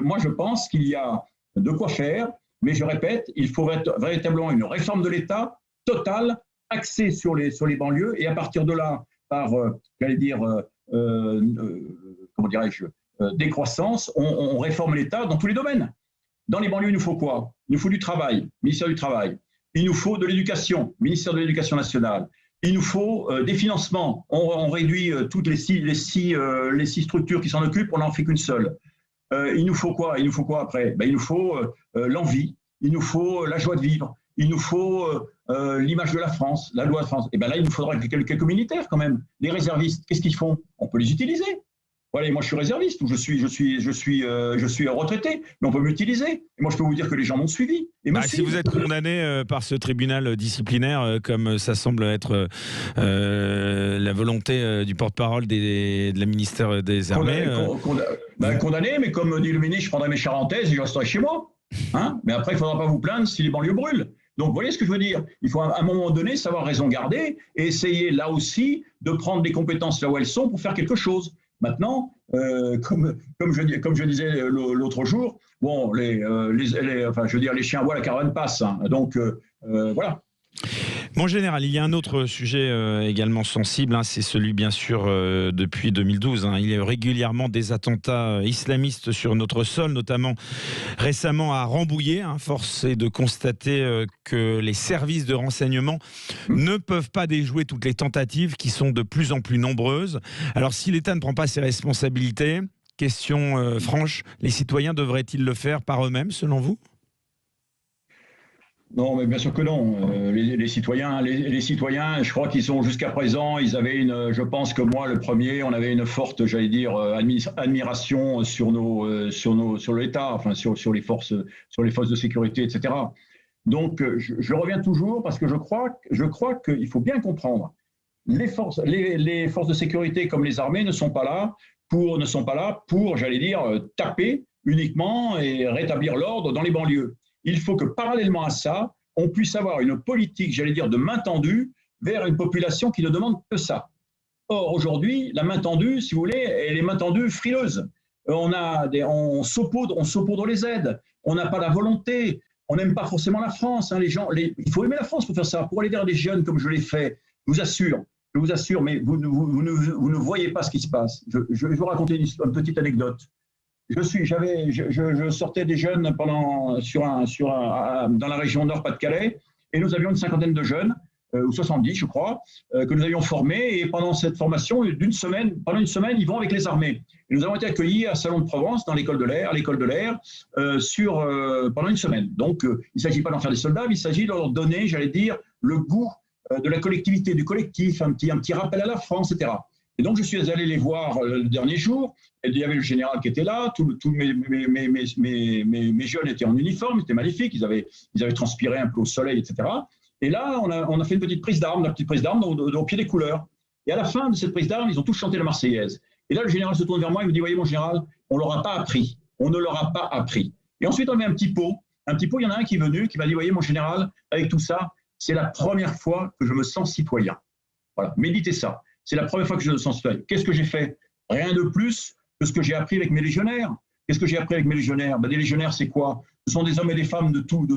Moi, je pense qu'il y a de quoi faire, mais je répète, il faut véritablement une réforme de l'État totale, axée sur les banlieues, et à partir de là, par, décroissance, on réforme l'État dans tous les domaines. Dans les banlieues, il nous faut quoi? Il nous faut du travail, ministère du Travail. Il nous faut de l'éducation, ministère de l'Éducation nationale. Il nous faut des financements. On réduit toutes les six structures qui s'en occupent, on n'en fait qu'une seule. Il nous faut quoi? Il nous faut quoi après? Il nous faut l'envie, il nous faut la joie de vivre, il nous faut l'image de la France, la loi de France. Et bien là, il nous faudra quelques militaires quand même. Les réservistes, qu'est-ce qu'ils font? On peut les utiliser. Voilà, moi je suis réserviste, ou je suis retraité, mais on peut m'utiliser. Et moi je peux vous dire que les gens m'ont suivi. Si vous êtes condamné par ce tribunal disciplinaire, comme ça semble être la volonté du porte-parole de la ministère des Armées. Condamné, mais comme dit le ministre, je prendrai mes charentaises et je resterai chez moi. Mais après, il ne faudra pas vous plaindre si les banlieues brûlent. Donc, vous voyez ce que je veux dire? Il faut à un moment donné savoir raison garder et essayer là aussi de prendre les compétences là où elles sont pour faire quelque chose. Maintenant, comme je disais l'autre jour, bon, les chiens aboient, la caravane passe. Donc, voilà. Mon général, il y a un autre sujet également sensible, c'est celui bien sûr depuis 2012. Il y a eu régulièrement des attentats islamistes sur notre sol, notamment récemment à Rambouillet. Force est de constater que les services de renseignement ne peuvent pas déjouer toutes les tentatives qui sont de plus en plus nombreuses. Alors si l'État ne prend pas ses responsabilités, question franche, les citoyens devraient-ils le faire par eux-mêmes selon vous ? Non, mais bien sûr que non. Les citoyens, je crois qu'ils sont jusqu'à présent, ils avaient je pense que moi, le premier, on avait une forte, j'allais dire, admiration sur l'État, enfin sur les forces de sécurité, etc. Donc, je reviens toujours parce que je crois qu'il faut bien comprendre. Les forces de sécurité comme les armées ne sont pas là pour, j'allais dire, taper uniquement et rétablir l'ordre dans les banlieues. Il faut que parallèlement à ça, on puisse avoir une politique, j'allais dire, de main tendue vers une population qui ne demande que ça. Or, aujourd'hui, la main tendue, si vous voulez, elle est main tendue frileuse. On saupoudre les aides, on n'a pas la volonté, on n'aime pas forcément la France. Hein, il faut aimer la France pour faire ça, pour aller vers des jeunes comme je l'ai fait, je vous assure, mais vous ne voyez pas ce qui se passe. Je vais vous raconter une petite anecdote. Je sortais des jeunes dans la région Nord-Pas-de-Calais, et nous avions une cinquantaine de jeunes, ou 70 je crois, que nous avions formés, et pendant cette formation, pendant une semaine, ils vont avec les armées. Et nous avons été accueillis à Salon de Provence, dans l'école de l'air, pendant une semaine. Donc, il ne s'agit pas d'en faire des soldats, mais il s'agit de leur donner, j'allais dire, le goût de la collectivité, du collectif, un petit rappel à la France, etc. Et donc, je suis allé les voir le dernier jour. Et il y avait le général qui était là. Tous mes jeunes étaient en uniforme, c'était magnifique. Ils avaient transpiré un peu au soleil, etc. Et là, on a fait une petite prise d'armes, au pied des couleurs. Et à la fin de cette prise d'armes, ils ont tous chanté la Marseillaise. Et là, le général se tourne vers moi et me dit, voyez, mon général, on ne leur a pas appris. On ne leur a pas appris. Et ensuite, on met un petit pot. Il y en a un qui est venu, qui m'a dit, voyez, mon général, avec tout ça, c'est la première fois que je me sens citoyen. Voilà, méditez ça. C'est la première fois que je me sens citoyen. Qu'est-ce que j'ai fait? Rien de plus que ce que j'ai appris avec mes légionnaires. Qu'est-ce que j'ai appris avec mes légionnaires? Des légionnaires, c'est quoi? Ce sont des hommes et des femmes de tout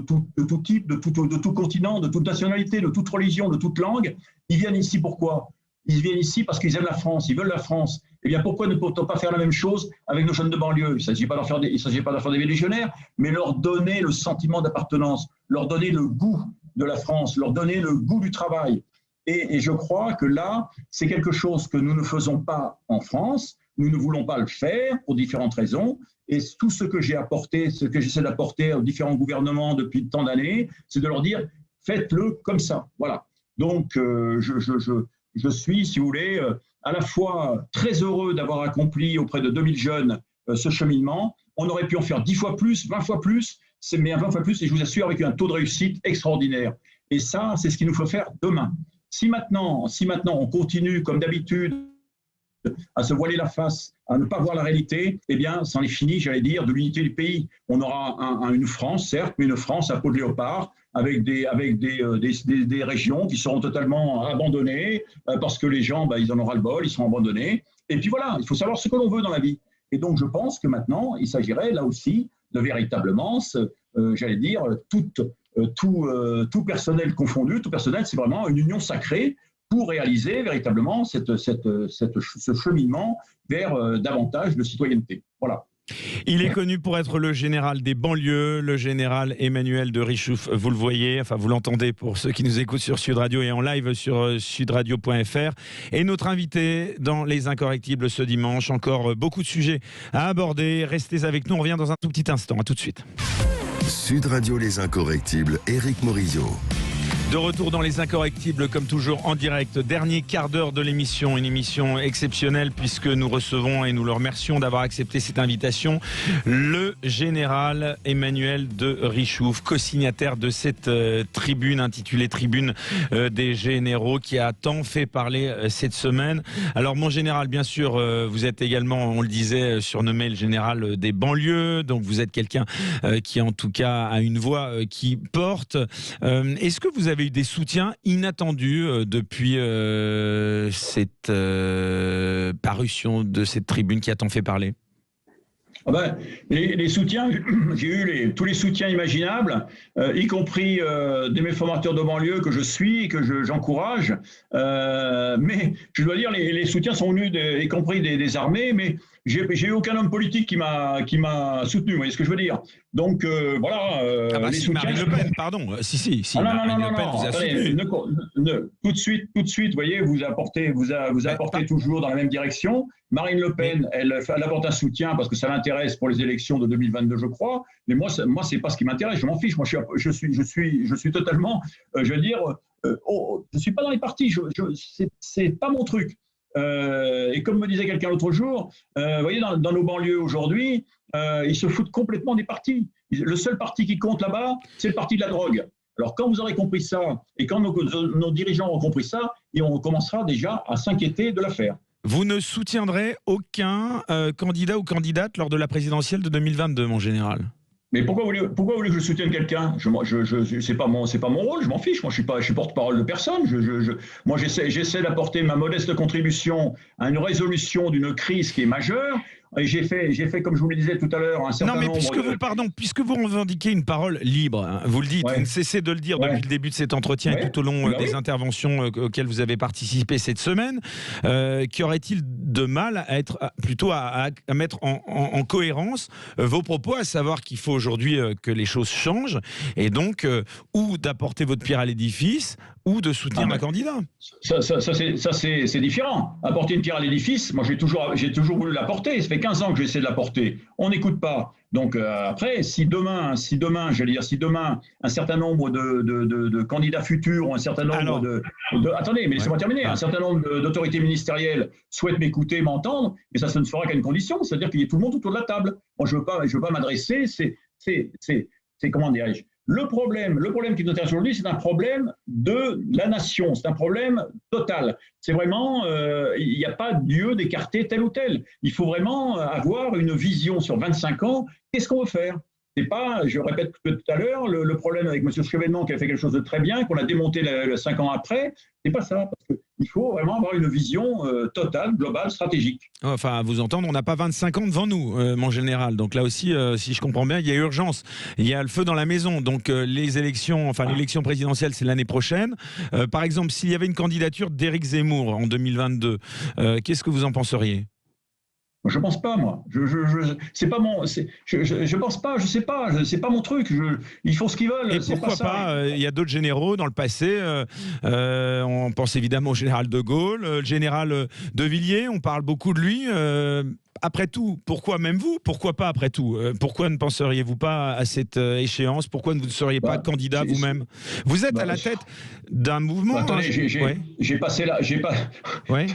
type, de tout continent, de toute nationalité, de toute religion, de toute langue. Ils viennent ici pourquoi? Ils viennent ici parce qu'ils aiment la France, ils veulent la France. Eh bien, pourquoi ne peut-on pas faire la même chose avec nos jeunes de banlieue? Il ne s'agit pas d'en faire des légionnaires, mais leur donner le sentiment d'appartenance, leur donner le goût de la France, leur donner le goût du travail. Et je crois que là, c'est quelque chose que nous ne faisons pas en France. Nous ne voulons pas le faire pour différentes raisons. Et tout ce que j'ai apporté, ce que j'essaie d'apporter aux différents gouvernements depuis tant d'années, c'est de leur dire, faites-le comme ça. Voilà. Donc, je suis, si vous voulez, à la fois très heureux d'avoir accompli auprès de 2000 jeunes ce cheminement. On aurait pu en faire 10 fois plus, 20 fois plus, mais 20 fois plus, et je vous assure, avec un taux de réussite extraordinaire. Et ça, c'est ce qu'il nous faut faire demain. Si maintenant on continue comme d'habitude à se voiler la face, à ne pas voir la réalité, eh bien, c'en est fini, j'allais dire, de l'unité du pays. On aura une France, certes, mais une France à peau de léopard, avec des régions qui seront totalement abandonnées, parce que les gens, ils en auront ras-le-bol, ils seront abandonnés. Et puis voilà, il faut savoir ce que l'on veut dans la vie. Et donc, je pense que maintenant, il s'agirait là aussi de véritablement, j'allais dire, tout personnel confondu, tout personnel, c'est vraiment une union sacrée pour réaliser véritablement ce cheminement vers davantage de citoyenneté. Voilà. Il est connu pour être le général des banlieues, le général Emmanuel de Richouf. Vous le voyez, enfin vous l'entendez pour ceux qui nous écoutent sur Sud Radio et en live sur sudradio.fr. Et notre invité dans Les Incorrectibles ce dimanche. Encore beaucoup de sujets à aborder. Restez avec nous, on revient dans un tout petit instant. À tout de suite. Sud Radio Les Incorrectibles, Éric Morizot. De retour dans Les Incorrectibles, comme toujours en direct, dernier quart d'heure de l'émission, une émission exceptionnelle puisque nous recevons et nous le remercions d'avoir accepté cette invitation, le général Emmanuel de Richouf, co-signataire de cette tribune intitulée Tribune des généraux qui a tant fait parler cette semaine. Alors mon général, bien sûr, vous êtes également, on le disait, surnommé le général des banlieues, donc vous êtes quelqu'un qui en tout cas a une voix qui porte. Est-ce que vous avez eu des soutiens inattendus depuis cette parution de cette tribune qui a tant fait parler? Les soutiens, j'ai eu tous les soutiens imaginables, y compris de mes formateurs de banlieue que je suis et que j'encourage. Mais je dois dire, les soutiens sont venus, y compris des armées, mais j'ai eu aucun homme politique qui m'a soutenu. Vous voyez ce que je veux dire? Donc voilà. Les soutiens. Marine Le Pen, pardon. Si. Marine Le Pen vous a soutenu. Tout de suite, vous voyez, vous apportez toujours dans la même direction. Marine Le Pen, elle apporte un soutien parce que ça l'intéresse pour les élections de 2022, je crois. Mais moi, c'est pas ce qui m'intéresse. Je m'en fiche. Moi, je suis totalement, je veux dire, je suis pas dans les partis. C'est pas mon truc. Et comme me disait quelqu'un l'autre jour, vous voyez, dans nos banlieues aujourd'hui, ils se foutent complètement des partis. Le seul parti qui compte là-bas, c'est le parti de la drogue. Alors, quand vous aurez compris ça, et quand nos dirigeants auront compris ça, et on commencera déjà à s'inquiéter de l'affaire. Vous ne soutiendrez aucun candidat ou candidate lors de la présidentielle de 2022, mon général? Mais pourquoi vous voulez que je soutienne quelqu'un? C'est pas mon rôle, je m'en fiche. Moi, je suis porte-parole de personne. Moi, j'essaie d'apporter ma modeste contribution à une résolution d'une crise qui est majeure. Et j'ai fait, comme je vous le disais tout à l'heure, un certain nombre puisque vous revendiquez une parole libre, hein, vous le dites, vous ne cessez de le dire depuis le début de cet entretien et tout au long des interventions auxquelles vous avez participé cette semaine, qu'y aurait-il de mal à être plutôt à mettre en cohérence vos propos, à savoir qu'il faut aujourd'hui que les choses changent et donc ou d'apporter votre pierre à l'édifice ou de soutenir un candidat. Ça c'est différent. Apporter une pierre à l'édifice, moi j'ai toujours voulu l'apporter. Ça fait 15 ans que j'essaie de l'apporter. On n'écoute pas. Donc après, si demain, un certain nombre de candidats futurs ou un certain nombre attendez, mais laissez-moi terminer. Un certain nombre d'autorités ministérielles souhaitent m'écouter, m'entendre, et ça ne se fera qu'à une condition, c'est-à-dire qu'il y ait tout le monde autour de la table. Moi, je veux pas m'adresser. C'est comment dirais-je? Le problème qui nous intéresse aujourd'hui, c'est un problème de la nation, c'est un problème total. C'est vraiment, il n'y a pas lieu d'écarter tel ou tel. Il faut vraiment avoir une vision sur 25 ans. Qu'est-ce qu'on veut faire? C'est pas, je répète tout à l'heure, le problème avec M. Chevènement qui a fait quelque chose de très bien, qu'on a démonté 5 ans après, c'est pas ça. Parce qu'il faut vraiment avoir une vision totale, globale, stratégique. Enfin, à vous entendre, on n'a pas 25 ans devant nous, mon général. Donc là aussi, si je comprends bien, il y a urgence. Il y a le feu dans la maison. Donc l'élection présidentielle, c'est l'année prochaine. Par exemple, s'il y avait une candidature d'Éric Zemmour en 2022, qu'est-ce que vous en penseriez ? Je pense pas, moi. C'est pas mon. Je pense pas. Je sais pas. C'est pas mon truc. Ils font ce qu'ils veulent. Et pourquoi pas il y a d'autres généraux dans le passé. On pense évidemment au général de Gaulle, le général de Villiers. On parle beaucoup de lui. Après tout, pourquoi même vous? Pourquoi pas après tout? Pourquoi ne penseriez-vous pas à cette échéance? Pourquoi vous ne seriez pas candidat vous-même? Vous êtes à la tête d'un mouvement. Attendez, j'ai passé là. Ouais.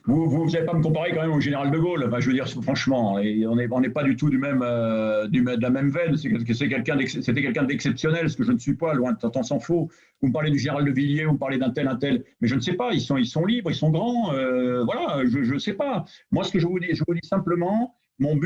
Vous n'allez pas me comparer quand même au général de Gaulle. Enfin, je veux dire, franchement, on n'est pas du tout de la même veine. C'était quelqu'un d'exceptionnel, ce que je ne suis pas, loin de tant s'en faut. Vous me parlez du général de Villiers, vous me parlez d'un tel, mais je ne sais pas. Ils sont libres, ils sont grands. Voilà, je ne sais pas. Moi, ce que je vous dis simplement, mon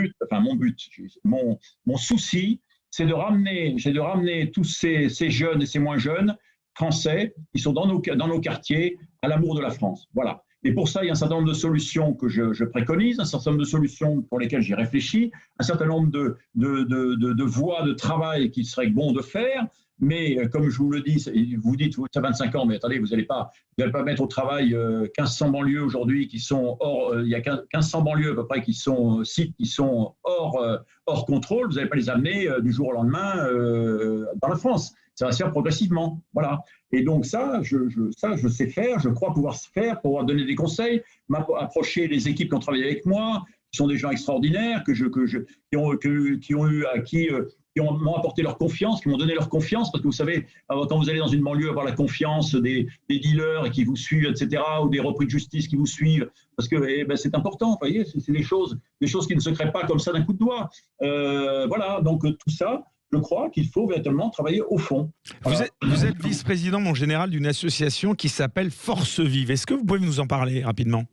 souci, c'est de ramener tous ces jeunes et ces moins jeunes Français qui sont dans nos quartiers à l'amour de la France. Voilà. Et pour ça, il y a un certain nombre de solutions que je préconise, un certain nombre de solutions pour lesquelles j'ai réfléchi, un certain nombre de voies de travail qu'il serait bon de faire. Mais comme je vous le dis, vous dites, vous avez 25 ans, mais attendez, vous n'allez pas mettre au travail 1500 banlieues aujourd'hui qui sont il y a 1500 banlieues à peu près sites qui sont hors contrôle. Vous n'allez pas les amener du jour au lendemain dans la France. Ça va se faire progressivement. Voilà. Et donc ça, je sais faire, je crois pouvoir se faire, pouvoir donner des conseils, approcher les équipes qui ont travaillé avec moi, qui sont des gens extraordinaires, qui m'ont apporté leur confiance, qui m'ont donné leur confiance, parce que vous savez, quand vous allez dans une banlieue avoir la confiance des dealers qui vous suivent, etc., ou des repris de justice qui vous suivent, parce que c'est important, vous voyez, c'est des choses qui ne se créent pas comme ça d'un coup de doigt. Voilà, donc tout ça, je crois qu'il faut véritablement travailler au fond. Voilà. Vous êtes vice-président, mon général, d'une association qui s'appelle Force Vive. Est-ce que vous pouvez nous en parler rapidement ?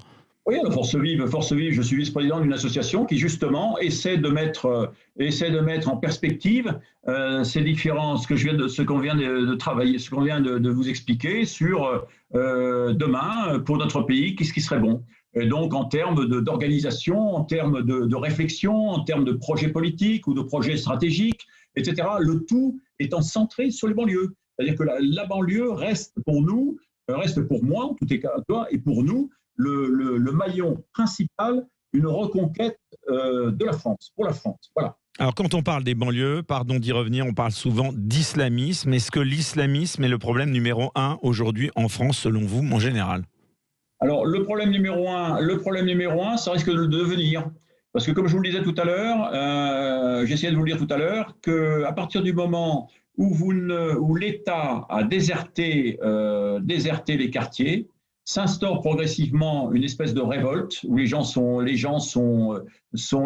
Oui, la Force Vive, je suis vice-président d'une association qui justement essaie de mettre en perspective ces différences, ce qu'on vient de travailler, ce qu'on vient de vous expliquer sur demain pour notre pays, qu'est-ce qui serait bon. Et donc en termes d'organisation, en termes de réflexion, en termes de projets politiques ou de projets stratégiques, etc. Le tout étant centré sur les banlieues. C'est-à-dire que la banlieue reste pour nous, reste pour moi en tout cas, et pour nous, le maillon principal d'une reconquête de la France, pour la France. Voilà. Alors quand on parle des banlieues, pardon d'y revenir, on parle souvent d'islamisme. Est-ce que l'islamisme est le problème numéro 1 aujourd'hui en France, selon vous, mon général ? Alors le problème numéro 1, ça risque de le devenir. Parce que comme je vous le disais tout à l'heure, j'essayais de vous le dire tout à l'heure, qu'à partir du moment où l'État a déserté les quartiers, s'instaure progressivement une espèce de révolte où les gens sont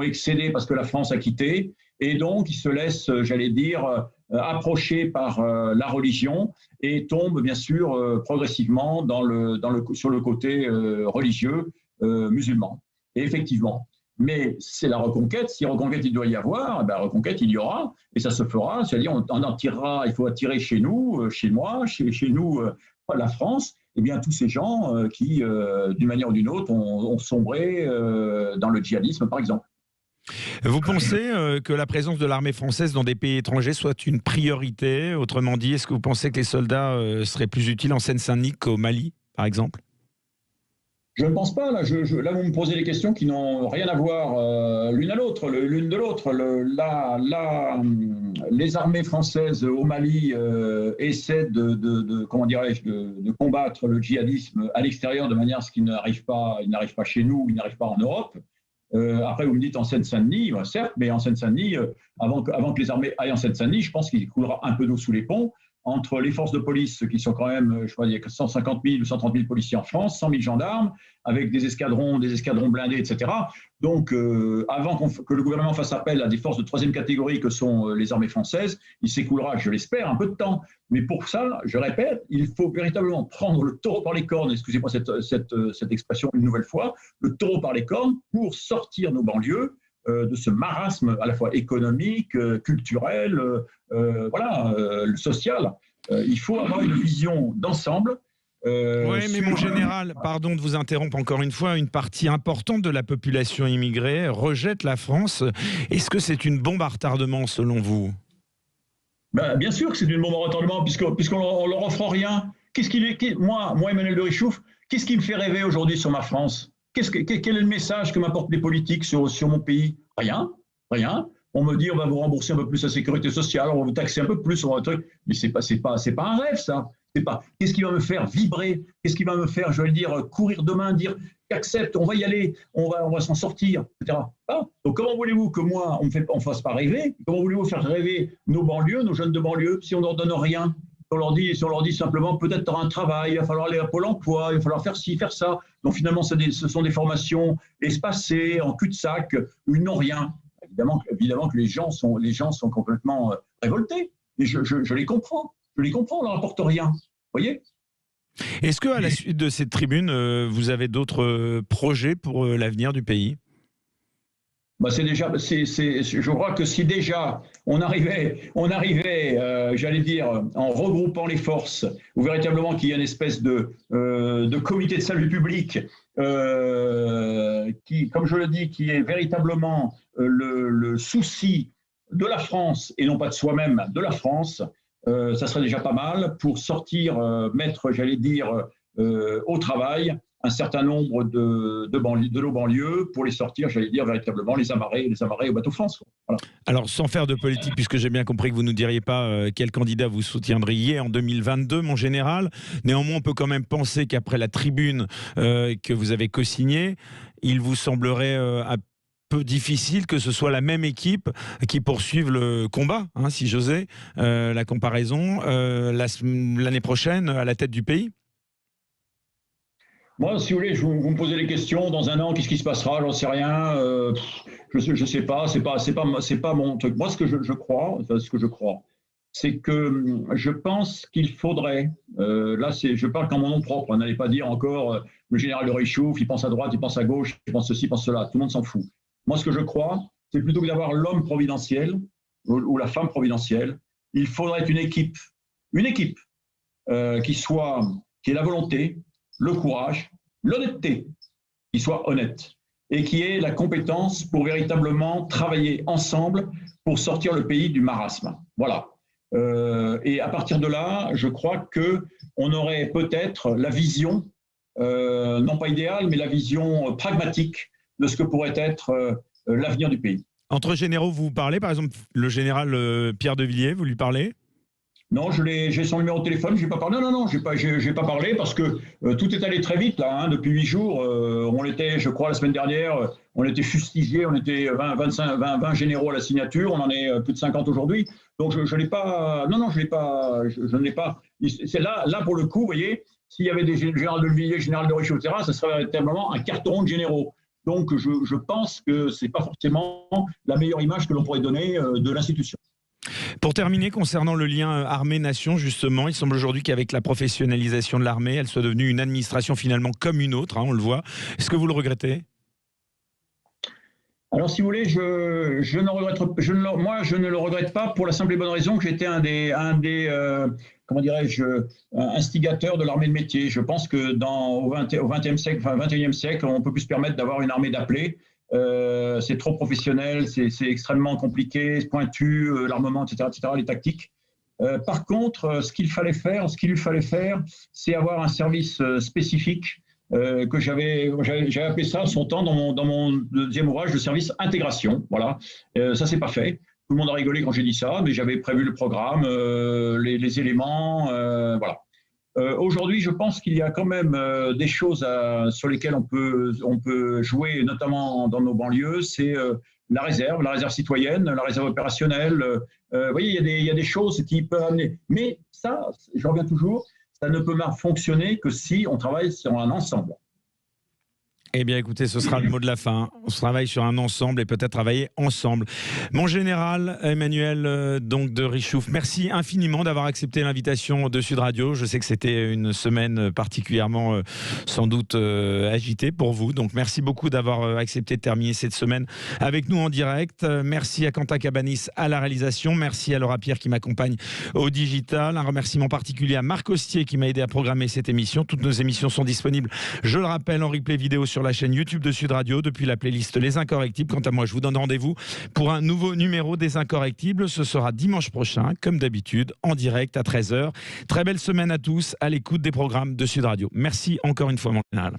excédés parce que la France a quitté, et donc ils se laissent, j'allais dire, approcher par la religion et tombent bien sûr progressivement sur le côté religieux musulman. Et effectivement, mais c'est la reconquête. Si reconquête il doit y avoir, ben, reconquête il y aura, et ça se fera. C'est-à-dire on en tirera, il faut attirer chez nous, chez moi, chez nous, la France, eh bien, tous ces gens qui, d'une manière ou d'une autre, ont sombré dans le djihadisme, par exemple. Vous pensez que la présence de l'armée française dans des pays étrangers soit une priorité? Autrement dit, est-ce que vous pensez que les soldats seraient plus utiles en Seine-Saint-Denis qu'au Mali, par exemple? Je ne pense pas. Là, là, vous me posez des questions qui n'ont rien à voir l'une de l'autre. Les armées françaises au Mali essaient comment dirais-je, de combattre le djihadisme à l'extérieur de manière à ce qu'il n'arrive pas chez nous, il n'arrive pas en Europe. Après, vous me dites en Seine-Saint-Denis, certes, mais en Seine-Saint-Denis, avant que les armées aillent en Seine-Saint-Denis, je pense qu'il coulera un peu d'eau sous les ponts entre les forces de police, qui sont quand même, je crois, il y a 150 000 ou 130 000 policiers en France, 100 000 gendarmes, avec des escadrons blindés, etc. Donc, avant que le gouvernement fasse appel à des forces de troisième catégorie que sont les armées françaises, il s'écoulera, je l'espère, un peu de temps. Mais pour ça, je répète, il faut véritablement prendre le taureau par les cornes, excusez-moi cette expression une nouvelle fois, le taureau par les cornes pour sortir nos banlieues de ce marasme à la fois économique, culturel, social. Il faut avoir une vision d'ensemble. Oui, mais mon général, pardon de vous interrompre encore une fois, une partie importante de la population immigrée rejette la France. Est-ce que c'est une bombe à retardement selon vous? Bien sûr que c'est une bombe à retardement, puisqu'on leur offre rien. Moi, Emmanuel de Richouf, qu'est-ce qui me fait rêver aujourd'hui sur ma France? Quel est le message que m'apportent les politiques sur mon pays? Rien. On me dit on va vous rembourser un peu plus la sécurité sociale, on va vous taxer un peu plus sur un truc, mais c'est pas un rêve ça. Qu'est-ce qui va me faire vibrer? Qu'est-ce qui va me faire, je vais le dire, courir demain, dire j'accepte, on va y aller, on va s'en sortir, etc. Donc comment voulez-vous que moi on fasse pas rêver? Comment voulez-vous faire rêver nos banlieues, nos jeunes de banlieue, si on leur donne rien? Si on leur dit simplement peut-être tu auras un travail, il va falloir aller à Pôle emploi, il va falloir faire ci, faire ça. Donc finalement, ce sont des formations espacées, en cul-de-sac, où ils n'ont rien. Évidemment que les gens sont complètement révoltés. Et je les comprends. On leur apporte rien. Vous voyez? Est-ce qu'à la suite de cette tribune, vous avez d'autres projets pour l'avenir du pays? Je crois que si déjà on arrivait, j'allais dire, en regroupant les forces, ou véritablement qu'il y ait une espèce de comité de salut public qui, comme je le dis, qui est véritablement le souci de la France et non pas de soi-même, de la France, ça serait déjà pas mal pour sortir, mettre, j'allais dire, au travail un certain nombre de nos banlieues pour les sortir, j'allais dire, véritablement, les amarrer au bateau France. Voilà. Alors, sans faire de politique, puisque j'ai bien compris que vous ne nous diriez pas quel candidat vous soutiendriez en 2022, mon général, néanmoins, on peut quand même penser qu'après la tribune que vous avez co-signée, il vous semblerait un peu difficile que ce soit la même équipe qui poursuive le combat, hein, si j'osais, la comparaison, l'année prochaine à la tête du pays. Moi, si vous voulez, vous me posez des questions. Dans un an, qu'est-ce qui se passera? J'en sais rien. Je sais pas. C'est pas mon truc. Moi, ce que je crois, c'est que je pense qu'il faudrait. Là, je parle qu'en mon nom propre. N'allez pas dire encore le général de Richouf. Il pense à droite, il pense à gauche, il pense ceci, il pense cela. Tout le monde s'en fout. Moi, ce que je crois, c'est plutôt que d'avoir l'homme providentiel ou la femme providentielle, il faudrait une équipe qui ait la volonté, le courage, l'honnêteté, qui soit honnête et qui ait la compétence pour véritablement travailler ensemble pour sortir le pays du marasme. Voilà. Et à partir de là, je crois qu'on aurait peut-être la vision, non pas idéale, mais la vision pragmatique de ce que pourrait être l'avenir du pays. Entre généraux, vous parlez, par exemple, le général Pierre de Villiers, vous lui parlez? Non, j'ai son numéro de téléphone, je n'ai pas parlé. Non, j'ai pas parlé parce que tout est allé très vite là. Hein, depuis 8 jours, on était, je crois, la semaine dernière, on était fustigés, on était 20 généraux à la signature, on en est plus de 50 aujourd'hui. Donc je n'ai pas, je ne l'ai pas. C'est là pour le coup, vous voyez, s'il y avait des général de Villiers, général de Richouf, etc., ça serait véritablement un carton de généraux. Donc je pense que c'est pas forcément la meilleure image que l'on pourrait donner de l'institution. Pour terminer, concernant le lien armée-nation, justement, il semble aujourd'hui qu'avec la professionnalisation de l'armée, elle soit devenue une administration finalement comme une autre, hein, on le voit. Est-ce que vous le regrettez? Alors, si vous voulez, moi, je ne le regrette pas pour la simple et bonne raison que j'étais comment dirais-je, instigateur de l'armée de métier. Je pense que au XXe siècle, enfin, 21e siècle, on peut plus se permettre d'avoir une armée d'appelés. C'est trop professionnel, c'est extrêmement compliqué, pointu, l'armement, etc., etc., les tactiques. Par contre, ce qu'il lui fallait faire, c'est avoir un service spécifique que j'avais appelé ça son temps dans mon deuxième ouvrage, le service intégration. Voilà, ça c'est pas fait. Tout le monde a rigolé quand j'ai dit ça, mais j'avais prévu le programme, les éléments, voilà. Aujourd'hui, je pense qu'il y a quand même des choses sur lesquelles on peut jouer, notamment dans nos banlieues. C'est la réserve citoyenne, la réserve opérationnelle. Vous voyez, il y a des choses qui peuvent amener. Mais ça, je reviens toujours, ça ne peut fonctionner que si on travaille sur un ensemble. Eh bien, écoutez, ce sera le mot de la fin. On travaille sur un ensemble et peut-être travailler ensemble. Mon général Emmanuel donc de Richouf, merci infiniment d'avoir accepté l'invitation de Sud Radio. Je sais que c'était une semaine particulièrement sans doute agitée pour vous. Donc, merci beaucoup d'avoir accepté de terminer cette semaine avec nous en direct. Merci à Quentin Cabanis à la réalisation. Merci à Laura Pierre qui m'accompagne au digital. Un remerciement particulier à Marc Ostier qui m'a aidé à programmer cette émission. Toutes nos émissions sont disponibles, je le rappelle, en replay vidéo sur la chaîne YouTube de Sud Radio depuis la playlist Les Incorrectibles. Quant à moi, je vous donne rendez-vous pour un nouveau numéro des Incorrectibles. Ce sera dimanche prochain, comme d'habitude, en direct à 13h. Très belle semaine à tous à l'écoute des programmes de Sud Radio. Merci encore une fois, mon général.